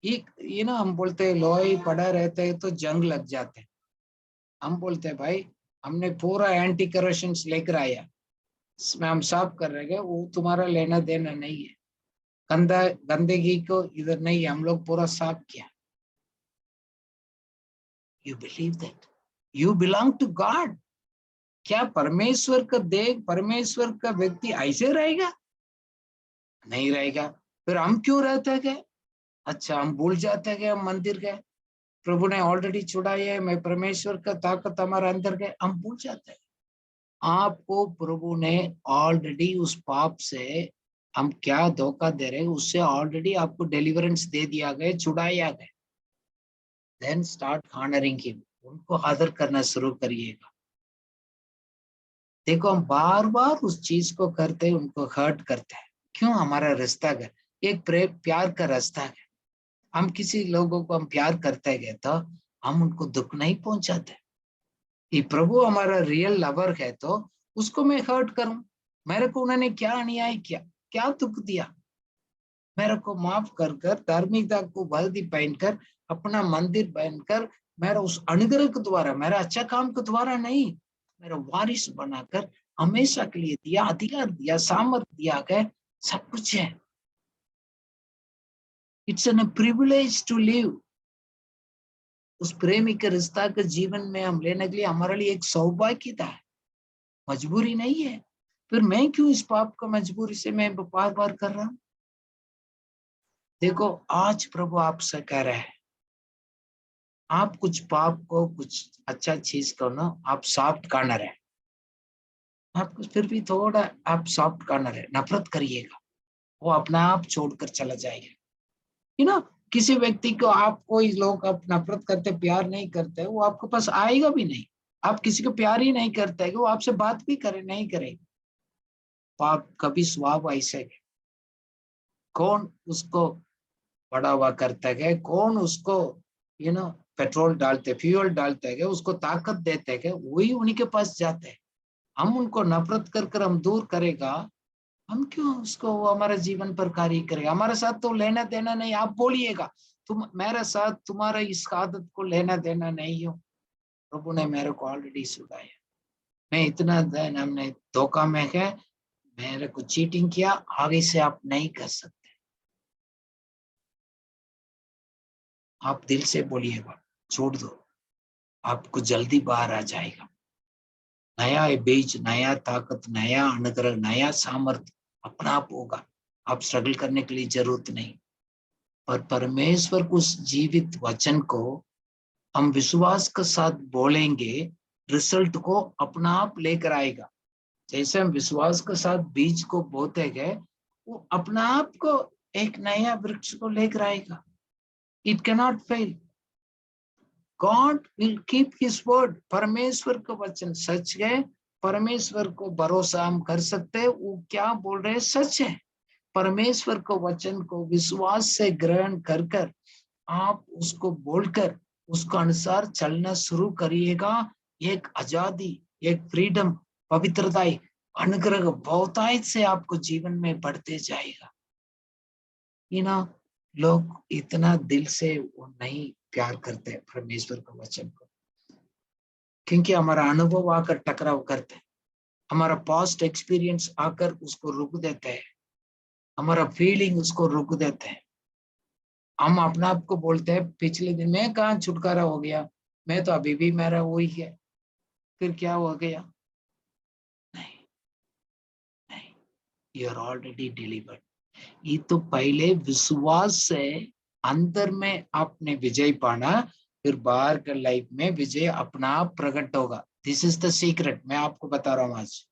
ये ना, हम बोलते हैं लोही पड़ा रहता है तो जंग लग जाते हैं। हम बोलते हैं भाई हमने पूरा एंटी करप्शन लेकर आया, इसमें हम साफ कर रहे हैं, वो तुम्हारा लेना देना नहीं है। गंदगी को इधर नहीं, हम लोग पूरा साफ किया। You believe that you belong to God. क्या परमेश्वर का देह, परमेश्वर का व्यक्ति ऐसे रहेगा? नहीं रहेगा। फिर हम क्यों रहते हैं? अच्छा, हम भूल जाते हैं हम मंदिर गए, प्रभु ने ऑलरेडी छुड़ाया है, मैं परमेश्वर का ताकत हमारे अंदर गए, हम भूल जाते हैं। आपको प्रभु ने ऑलरेडी उस पाप से हम क्या धोखा दे रहे हैं, उससे ऑलरेडी आपको डिलीवरेंस दे दिया गया, छुड़ाया गया। देन स्टार्ट ऑनरिंग हिम, उनको आदर करना शुरू करिएगा। देखो, हम बार बार उस चीज को करते हैं, उनको हर्ट करते हैं। क्यों? हमारा रिश्ता है, एक प्यार का रास्ता है। हम किसी लोगों को हम प्यार करते गए तो हम उनको दुख नहीं पहुंचाते। ये प्रभु हमारा रियल लवर है तो उसको मैं हर्ट करूं? मेरे को उन्होंने क्या अन्याय किया, क्या दुख दिया, मेरे को माफ कर कर धार्मिकता को वर्दी पहनकर अपना मंदिर बनकर मेरा उस अनुग्रह के द्वारा, मेरा अच्छा काम के द्वारा नहीं, मेरा वारिस बनाकर हमेशा के लिए दिया, अधिकार दिया, सामर्थ्य दिया गया, सब कुछ है। It's an privilege to live. उस प्रेमी के रिश्ता के जीवन में हम लेने के लिए हमारे लिए एक सौभाग्यता है, मजबूरी नहीं है। फिर मैं क्यों इस पाप को मजबूरी से मैं बार बार कर रहा हूं? देखो आज प्रभु आपसे कह रहे हैं, आप कुछ पाप को कुछ अच्छा चीज को ना आप सॉफ्ट कॉर्नर है, आपको फिर भी थोड़ा आप सॉफ्ट कॉर्नर है, नफरत करिएगा, वो अपना आप छोड़कर चला जाएगा। यू नो, किसी व्यक्ति को आप कोई लोग आप नफरत करते, प्यार नहीं करते, वो आपके पास आएगा भी नहीं। आप किसी को प्यार ही नहीं करते कि वो आपसे बात भी करे नहीं करेगा। पाप कभी स्वभाव ऐसे है। कौन उसको बढ़ावा करता है, कौन उसको पेट्रोल डालते, फ्यूल डालते हैं, उसको ताकत देते हैं, वही उन्हीं के पास जाते हैं। हम उनको नफरत कर कर हम दूर करेगा, हम क्यों उसको वो हमारे जीवन पर कार्य करेगा? हमारे साथ तो लेना देना नहीं। आप बोलिएगा तुम मेरे साथ तुम्हारा इस आदत को लेना देना नहीं हो। प्रभु ने मेरे को ऑलरेडी सुनाया, मैं इतना दिन हमने धोखा में है, मेरे को चीटिंग किया, आगे से आप नहीं कर सकते। आप दिल से बोलिएगा, छोड़ दो, आपको जल्दी बाहर आ जाएगा। नया बीज, नया ताकत, नया अनुग्रह, नया सामर्थ्य अपना आप होगा। आप स्ट्रगल करने के लिए जरूरत नहीं। पर परमेश्वर को उस जीवित वचन को हम विश्वास के साथ बोलेंगे, रिजल्ट को अपना आप लेकर आएगा। जैसे हम विश्वास के साथ बीज को बोते गए, वो अपना आप को एक नया वृक्ष को लेकर आएगा। It cannot fail. God will keep his word. परमेश्वर का वचन सच है, परमेश्वर को भरोसा हम कर सकते हैं, वो क्या बोल रहे हैं सच है। परमेश्वर को वचन को विश्वास से ग्रहण कर कर आप उसको बोलकर उसके अनुसार चलना शुरू करिएगा। एक आजादी, एक फ्रीडम, पवित्रता, अनुग्रह बहुतायत से आपको जीवन में बढ़ते जाएगा। लोग इतना दिल से वो नहीं प्यार करते परमेश्वर के वचन को, क्योंकि हमारा अनुभव आकर टकराव करते हैं, हमारा पास्ट एक्सपीरियंस आकर उसको रोक देते हैं, हमारा फीलिंग उसको रोक देते हैं। हम अपना आप को बोलते हैं पिछले दिन मैं कहाँ छुटकारा हो गया, मैं तो अभी भी मेरा वही है। फिर क्या हो गया? नहीं नहीं, यू आर ऑलरेडी डिलीवर्ड। ये तो पहले विश्वास से अंदर में आपने विजय पाना, फिर बाहर के लाइफ में विजय अपना आप प्रकट होगा। This is the secret. मैं आपको बता रहा हूँ आज,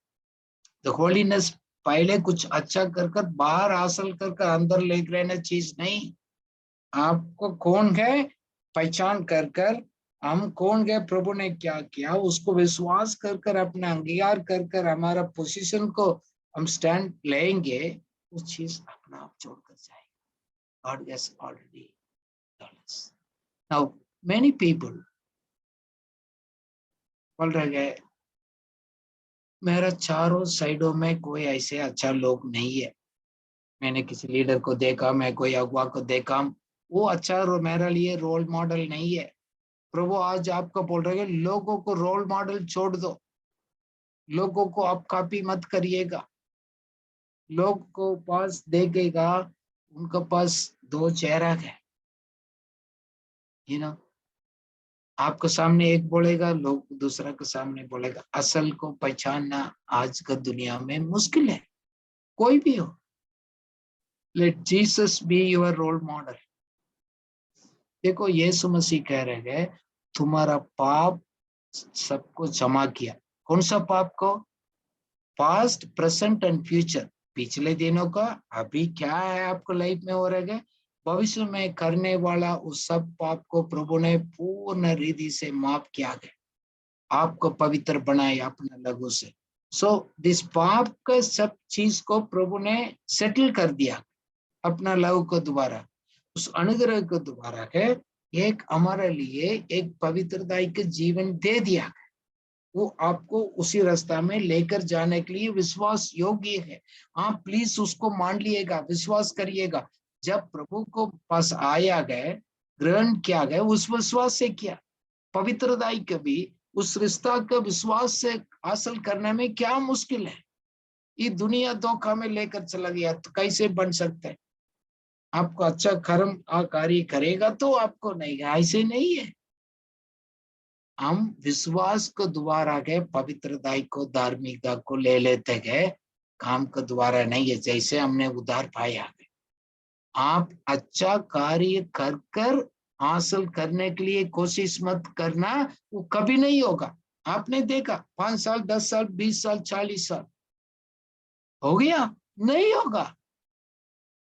द होलीनेस पहले कुछ अच्छा कर कर बाहर हासिल कर कर अंदर लेकर रहना चीज नहीं। आपको कौन है पहचान कर कर, हम कौन गए, प्रभु ने क्या किया, उसको विश्वास कर कर अपना अंगीकार कर कर हमारा पोजीशन को हम स्टैंड लेंगे, उस चीज अपना आप छोड़कर जाएगा। God has already done this. Now many people बोल रहे हैं मेरा चारों साइडों में कोई ऐसे अच्छा लोग नहीं है। मैंने किसी लीडर को देखा, मैं कोई अगुवा को देखा, वो अच्छा मेरे लिए रोल मॉडल नहीं है। प्रभु आज आपको बोल रहे हैं लोगों को रोल मॉडल छोड़ दो, लोगों को आप कॉपी मत करिएगा। लोग को पास देखेगा, उनके पास दो चेहरा है। आपको सामने एक बोलेगा, लोग दूसरा के सामने बोलेगा। असल को पहचानना आज का दुनिया में मुश्किल है, कोई भी हो। Let Jesus be your role model. देखो यीशु मसीह कह रहे हैं तुम्हारा पाप सबको क्षमा किया। कौन सा पाप को? Past, present and future. पिछले दिनों का, अभी क्या है आपको लाइफ में हो रहा है, भविष्य में करने वाला उस सब पाप को प्रभु ने पूर्ण रीति से माफ किया गया, आपको पवित्र बनाया अपने लहू से। सो दिस पाप का सब चीज को प्रभु ने सेटल कर दिया। अपना लव को दोबारा, उस अनुग्रह को दोबारा है, एक हमारे लिए एक पवित्रता के जीवन दे दिया, वो आपको उसी रास्ता में लेकर जाने के लिए विश्वास योग्य है। आप प्लीज उसको मान लिएगा, विश्वास करिएगा। जब प्रभु को पास आया गए, ग्रहण किया गया, उस विश्वास से किया। पवित्रता कभी उस रिश्ता का विश्वास से हासिल करने में क्या मुश्किल है? ये दुनिया धोखा में लेकर चला गया तो कैसे बन सकता है? आपको अच्छा कर्म कार्य करेगा तो आपको नहीं, ऐसे नहीं है। हम विश्वास को दोबारा गए, पवित्रता को, धार्मिकता को ले लेते गए, काम को दोबारा नहीं है। जैसे हमने उधार पाया है, आप अच्छा कार्य कर कर हासिल करने के लिए कोशिश मत करना, वो कभी नहीं होगा। आपने देखा 5 साल, 10 साल, 20 साल, 40 साल हो गया, नहीं होगा,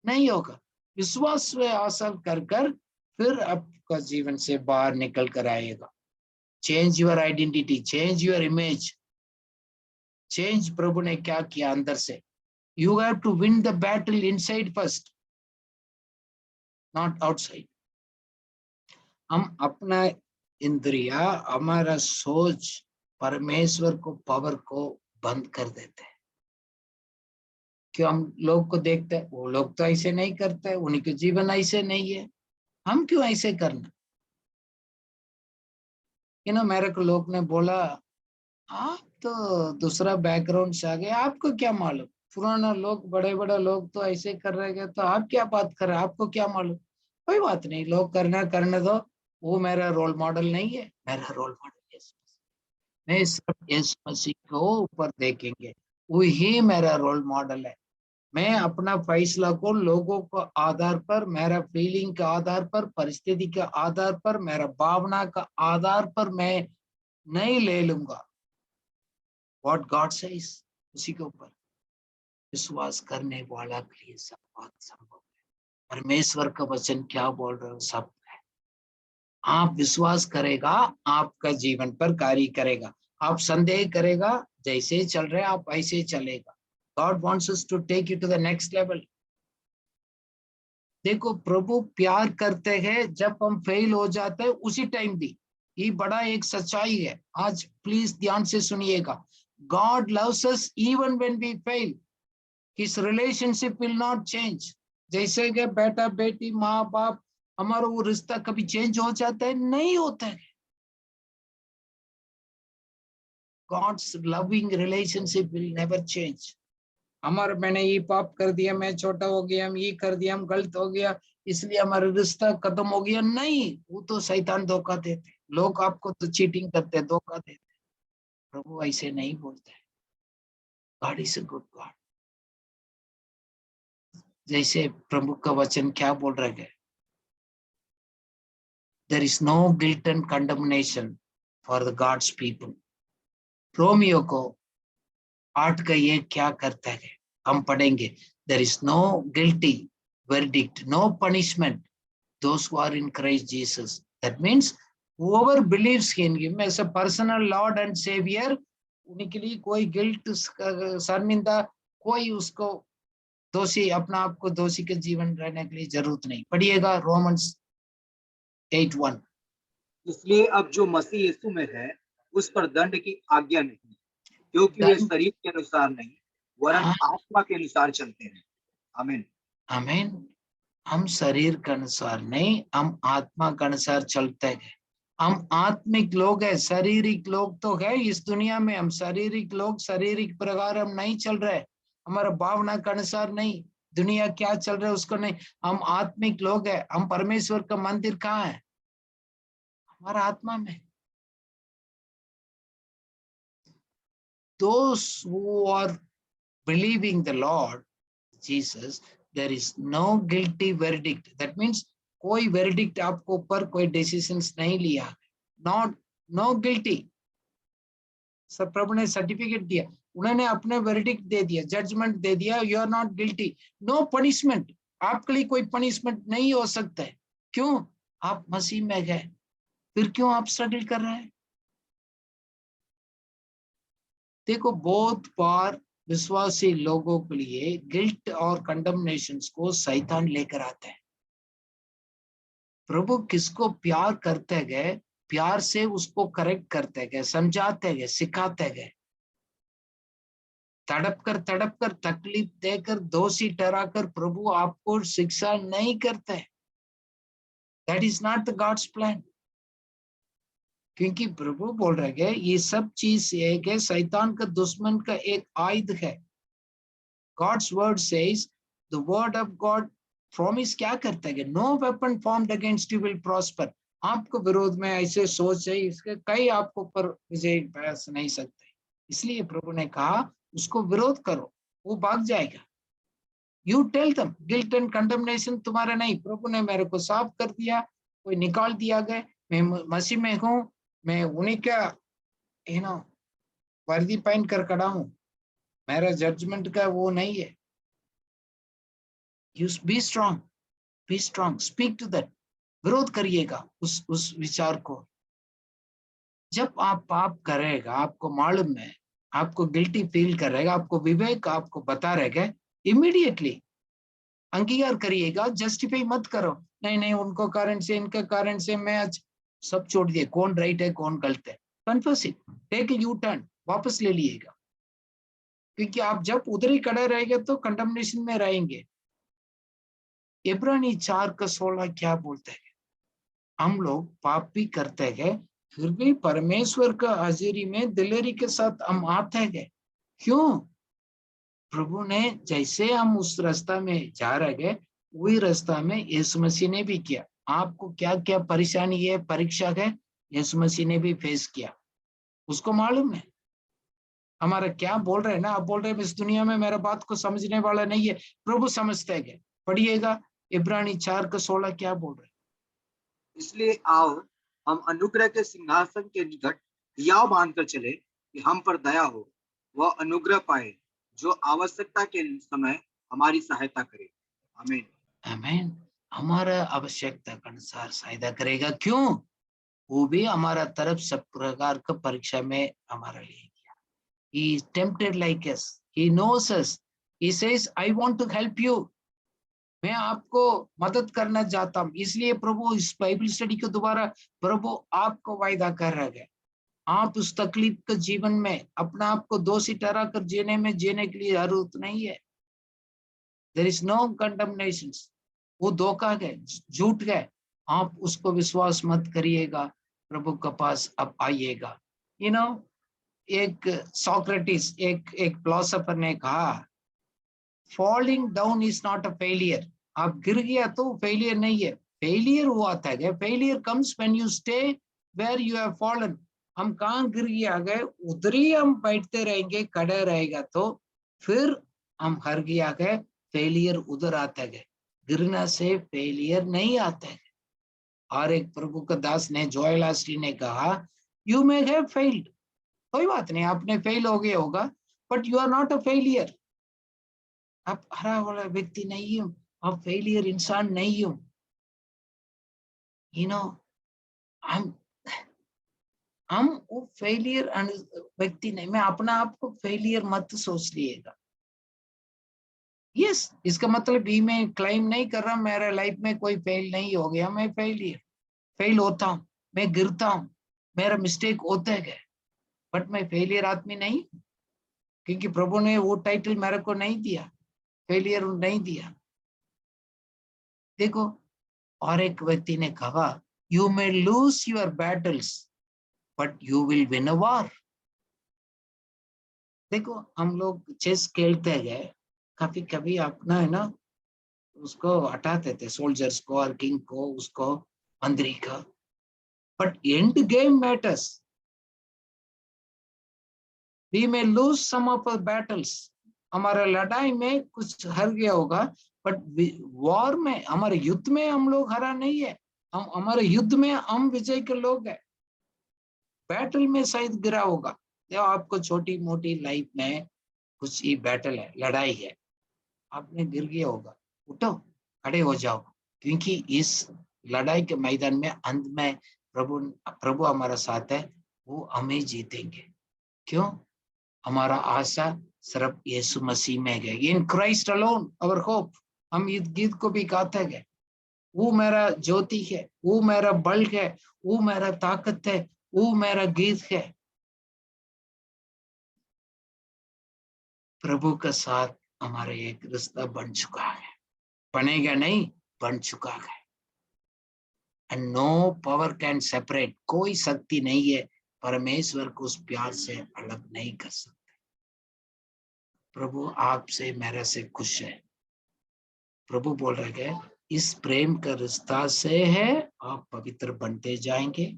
नहीं होगा। विश्वास से हासिल कर कर फिर आपका जीवन से बाहर निकल कर आएगा। Change your identity, change your image, change. प्रभु ने क्या किया अंदर से? You have to win the battle inside first, not outside. हम अपना इंद्रिया, हमारा सोच परमेश्वर को, पावर को बंद कर देते हैं। क्यों? हम लोग को देखते हैं, वो लोग तो ऐसे नहीं करते, उनके जीवन ऐसे नहीं है, हम क्यों ऐसे करना? मेरे को लोग ने बोला, आप तो दूसरा बैकग्राउंड से आ गए, आपको क्या मालूम? पुराना लोग, बड़े बड़े लोग तो ऐसे कर रहे हैं, तो आप क्या बात कर रहे हैं, आपको क्या मालूम? कोई बात नहीं, लोग करने दो। वो मेरा रोल मॉडल नहीं है, मेरा रोल मॉडल यीशु मसीह। मैं सिर्फ यीशु मसीह को ऊपर देखेंगे, वही मेरा रोल मॉडल है। मैं अपना फैसला को लोगों को आधार पर, मेरा फीलिंग के आधार पर, परिस्थिति के आधार पर, मेरा भावना का आधार पर मैं नहीं ले लूंगा। व्हाट गॉड सेज, उसी के ऊपर विश्वास करने वाला के लिए सब बात संभव है। परमेश्वर का वचन क्या बोल रहे हो, सब है। आप विश्वास करेगा, आपका जीवन पर कार्य करेगा। आप संदेह करेगा, जैसे चल रहे आप ऐसे चलेगा। God wants us to take you to the next level. देखो, प्रभु प्यार करते हैं, जब हम फेल हो जाते हैं उसी टाइम भी। ये बड़ा एक सच्चाई है, आज प्लीज ध्यान से सुनिएगा। God loves us even when we fail. His relationship will not change. जैसे कि बेटा बेटी, माँ बाप, हमारा वो रिश्ता कभी चेंज हो जाता है? नहीं होता है। God's loving relationship will never change. हमारे, मैंने ये पाप कर दिया, मैं छोटा हो गया, हम ये कर दिया, हम गलत हो गया, इसलिए हमारा रिश्ता खत्म हो गया, नहीं। वो तो शैतान धोखा देते, लोग आपको तो चीटिंग करते, धोखा देते। प्रभु ऐसे नहीं बोलते। God is a good God. जैसे प्रभु का वचन क्या बोल रहे हैं, there is no guilt and condemnation for the God's people. रोमियो को 8 का ये क्या करता है, हम पढ़ेंगे। There is no guilty verdict, no punishment, those who are in Christ Jesus. That means whoever believes in him as a personal Lord and Savior, उनके लिए कोई गिल्ट, शर्मिंदा, कोई उसको दोषी, अपना आप को दोषी के जीवन रहने के लिए जरूरत नहीं। पढ़िएगा रोमन्स 8:1। इसलिए अब जो मसीह यीशु में है, उस पर दंड की आज्ञा नहीं, क्योंकि वे शरीर के अनुसार नहीं, वरन आत्मा के अनुसार चलते हैं। आमीन, आमीन। हम शरीर के अनुसार नहीं, हम आत्मा के अनुसार चलते हैं। हम आत्मिक लोग हैं, शारीरिक लोग तो है इस दुनिया में। हम शारीरिक लोग, शारीरिक प्रकार हम नहीं चल रहे, हमारा भावना के अनुसार नहीं, दुनिया क्या चल रहा है उसको नहीं। हम आत्मिक लोग हैं। हम परमेश्वर का मंदिर कहाँ है? हमारा आत्मा में। Those who are believing the Lord Jesus, there is no guilty verdict. That means कोई verdict आपको ऊपर, कोई decisions नहीं लिया, not no guilty। सब प्रभु ने सर्टिफिकेट दिया, उन्होंने अपने verdict दे दिया, जजमेंट दे दिया, you are not guilty, no punishment। आपके लिए कोई पनिशमेंट नहीं हो सकता है। क्यों? आप मसीह में गए। फिर क्यों आप स्ट्रगल कर रहे हैं? देखो, बहुत बार विश्वासी लोगों के लिए गिल्ट और कंडमनेशन को शैतान लेकर आता है। प्रभु किसको प्यार करते गए, प्यार से उसको करेक्ट करते गए, समझाते गए, सिखाते गए। तड़प कर तकलीफ देकर दोषी ठहराकर प्रभु आपको शिक्षा नहीं करते। That is not the gods plan. क्योंकि प्रभु बोल रहे हैं ये सब चीज एक है, शैतान का दुश्मन का एक आयुध है। God's word says, the word of God promise क्या करता है? No weapon formed against you will prosper. आपको विरोध में ऐसे सोच है, इसके कई आपको पर विजय पास नहीं सकते। इसलिए प्रभु ने कहा उसको विरोध करो, वो भाग जाएगा। You tell them, guilt and condemnation तुम्हारा नहीं। प्रभु ने मेरे को साफ कर दिया, कोई निकाल दिया गया, मैं मसीह में हूँ, मैं उन्हीं का वर्दी पहन कर खड़ा हूँ, मेरा जजमेंट का वो नहीं है। You be strong, speak to that. विरोध करिएगा उस विचार को। जब आप पाप करेगा, आपको मालूम है, आपको गिल्टी फील करेगा, आपको विवेक आपको बता रहेगा, इमीडिएटली अंगीकार करिएगा, जस्टिफाई मत करो। नहीं उनको कारण से, इनके कारण से मैं आज सब छोड़ दिए, कौन राइट है कौन गलत है। Confess it, take a U turn, वापस ले लिएगा। क्योंकि आप जब उधर ही खड़े रहेंगे तो कंडमनेशन में रहेंगे। इब्रानी 4:16 क्या बोलते हैं? हम लोग पाप भी करते हैं, फिर भी परमेश्वर का हाजिरी में दिलेरी के साथ हम आते हैं। क्यों? प्रभु ने जैसे हम उस रास्ता में जा रहे हैं, वही रास्ता में यीशु मसीह ने भी किया। आपको क्या क्या परेशानी है, परीक्षा है, यीशु मसीह ने भी फेस किया, उसको मालूम है। हमारा क्या बोल रहे हैं ना, आप बोल रहे हैं इस दुनिया में मेरा बात को समझने वाला नहीं है, प्रभु समझते हैं। पढ़िएगा इब्रानी 4:16 क्या बोल रहे हैं। इसलिए आओ हम अनुग्रह के सिंहासन के निकट हियाव बांधकर चले कि हम पर दया हो, वह अनुग्रह पाए जो आवश्यकता के समय हमारी सहायता करे। आमीन। आमीन। हमारा आवश्यकता के अनुसार सहायता करेगा। क्यों? वो भी हमारा तरफ सब प्रकार का परीक्षा में हमारा लिए किया। He is tempted like us. He knows us. He says, I want to help you. मैं आपको मदद करना चाहता हूँ। इसलिए प्रभु इस बाइबल स्टडी को दोबारा प्रभु आपको वायदा कर रहा है। आप उस तकलीफ के जीवन में अपना आप को दोषी ठहरा कर जीने के लिए जरूरत नहीं है। There is no condemnation. वो धोखा है, झूठ है, आप उसको विश्वास मत करिएगा। प्रभु के पास अब आइएगा। एक सोक्रेटिस, एक फिलोसोफर ने कहा, falling down is not a failure. आप गिर गया तो फेलियर नहीं है। फेलियर हुआ था, failure comes when you stay where you have fallen. हम कहाँ गिर गया गए, उधर ही हम बैठते रहेंगे, खड़े रहेगा तो फिर हम हार गया गए। फेलियर उधर आता है, गिरना से फेलियर नहीं आता है। और एक प्रभु का दास ने, जोएल ऑस्टीन ने कहा, यू मे हैव फेल्ड, कोई बात नहीं, आपने फेल हो गया होगा, but you are not a failure. आप हरा वाला व्यक्ति नहीं हूं, आप फेलियर इंसान नहीं हूं। हम वो फेलियर व्यक्ति नहीं। मैं अपना आप को फेलियर मत सोच लिएगा। यस, इसका मतलब भी मैं क्लेम नहीं कर रहा मेरे लाइफ में कोई फेल नहीं हो गया। मैं फेल होता हूँ, मैं गिरता हूँ, मेरा मिस्टेक होता है, बट मैं फेलियर आदमी नहीं। क्योंकि प्रभु ने वो टाइटल मेरे को नहीं दिया, फेलियर नहीं दिया। देखो, और एक व्यक्ति ने कहा, you may lose your battles but you will win a war. देखो, हम लोग चेस खेलते गए, कभी कभी अपना है ना उसको हटाते थे, सोल्जर्स को और किंग को, उसको मंत्री का, but end game matters. We may lose some of our battles. हमारा लड़ाई में कुछ हार गया होगा, बट वॉर में, हमारे युद्ध में हम लोग हरा नहीं है। हम हमारे युद्ध में हम विजय के लोग हैं। बैटल में शायद गिरा होगा, तो आपको छोटी मोटी लाइफ में कुछ ही बैटल है, लड़ाई है, आपने गिर गया होगा, उठो, खड़े हो जाओ। क्योंकि इस लड़ाई के मैदान में अंत में प्रभु हमारा साथ है, वो हमें जीतेंगे। क्यों? हमारा आशा सिर्फ यीशु मसीह में है। In Christ alone our hope. हम इस गीत को भी गाते गए, वो मेरा ज्योति है, वो मेरा बल है, वो मेरा ताकत है, वो मेरा गीत है। प्रभु के साथ हमारे एक रिश्ता बन चुका है, बनेगा नहीं, बन चुका है। And no power can separate, कोई शक्ति नहीं है परमेश्वर को उस प्यार से अलग नहीं कर सकते। प्रभु आपसे मेरे से खुश है। प्रभु बोल रहे हैं इस प्रेम का रिश्ता से है आप पवित्र बनते जाएंगे,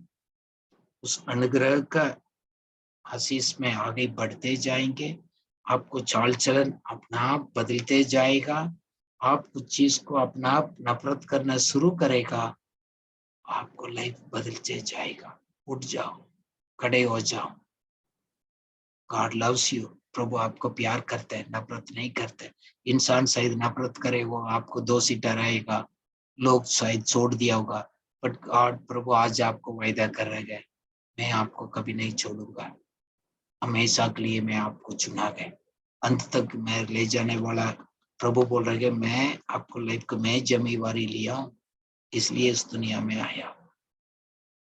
उस अनुग्रह का आशीष में आगे बढ़ते जाएंगे, आपको चाल चलन अपना आप बदलते जाएगा, आप कुछ चीज को अपना आप नफरत करना शुरू करेगा, आपको लाइफ बदलते जाएगा। उठ जाओ, खड़े हो जाओ। God loves you. प्रभु आपको प्यार करते हैं, नफरत नहीं करते। इंसान शायद नफरत करे, वो आपको दोषी ठहराएगा, लोग शायद छोड़ दिया होगा, बट गॉड प्रभु आज आपको वायदा कर रहे हैं, मैं आपको कभी नहीं छोड़ूंगा, हमेशा के लिए मैं आपको चुना गया, अंत तक मैं ले जाने वाला। प्रभु बोल रहे हैं मैं आपको लाइफ को मैं जिम्मेवारी लिया हूं, इसलिए इस दुनिया में आया।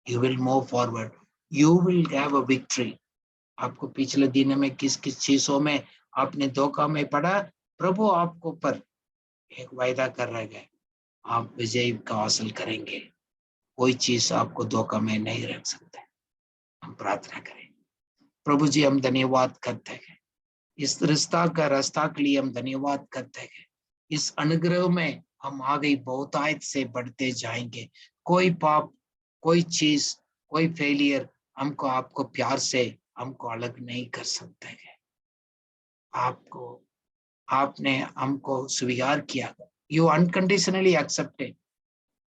You will move forward, you will have a victory. आपको पिछले दिन में किस किस चीजों में आपने धोखा में पड़ा, प्रभु आपको पर एक वायदा कर रहे हैं, आप विजय का हासिल करेंगे। कोई चीज आपको धोखा में नहीं रख सकते। हम प्रार्थना करें। प्रभु जी हम धन्यवाद करते हैं, इस रिश्ता का रास्ता के लिए हम धन्यवाद करते हैं। इस अनुग्रह में हम आगे बहुतायत से बढ़ते जाएंगे। कोई पाप, कोई चीज, कोई फेलियर हमको आपको प्यार से हमको अलग नहीं कर सकते हैं। आपको, आपने हमको स्वीकार किया, यू अनकंडीशनली एक्सेप्टेड,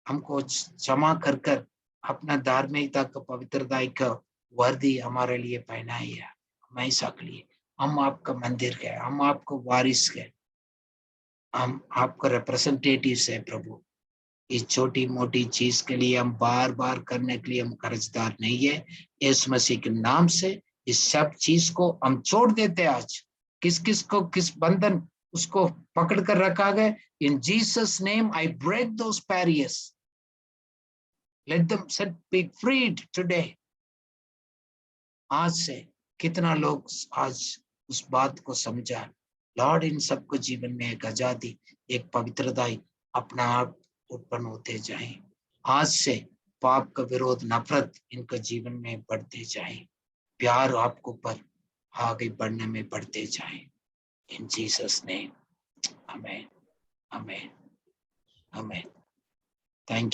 हमको क्षमा कर कर अपना धार्मिकता का पवित्रता का वर्दी हमारे लिए पहनाई है हमेशा के लिए। हम आपका मंदिर है, हम आपको वारिस है, हम आपका रिप्रेजेंटेटिव्स है। प्रभु इस छोटी मोटी चीज के लिए हम बार बार करने के लिए हम कर्जदार नहीं है। यीशु मसीह के नाम से इस सब चीज को हम छोड़ देते हैं। आज किस किस को किस बंधन उसको पकड़ कर रखा गया, in Jesus name I break those barriers, let them set be freed today. आज से कितना लोग आज उस बात को समझा, लॉर्ड इन सबको जीवन में एक आजादी, एक पवित्रता अपना आप उत्पन्न होते जाए। आज से पाप का विरोध, नफरत इनका जीवन में बढ़ते जाए, प्यार आपको पर आगे बढ़ने में बढ़ते जाए। इन Jesus name, amen, amen, amen. Thank you.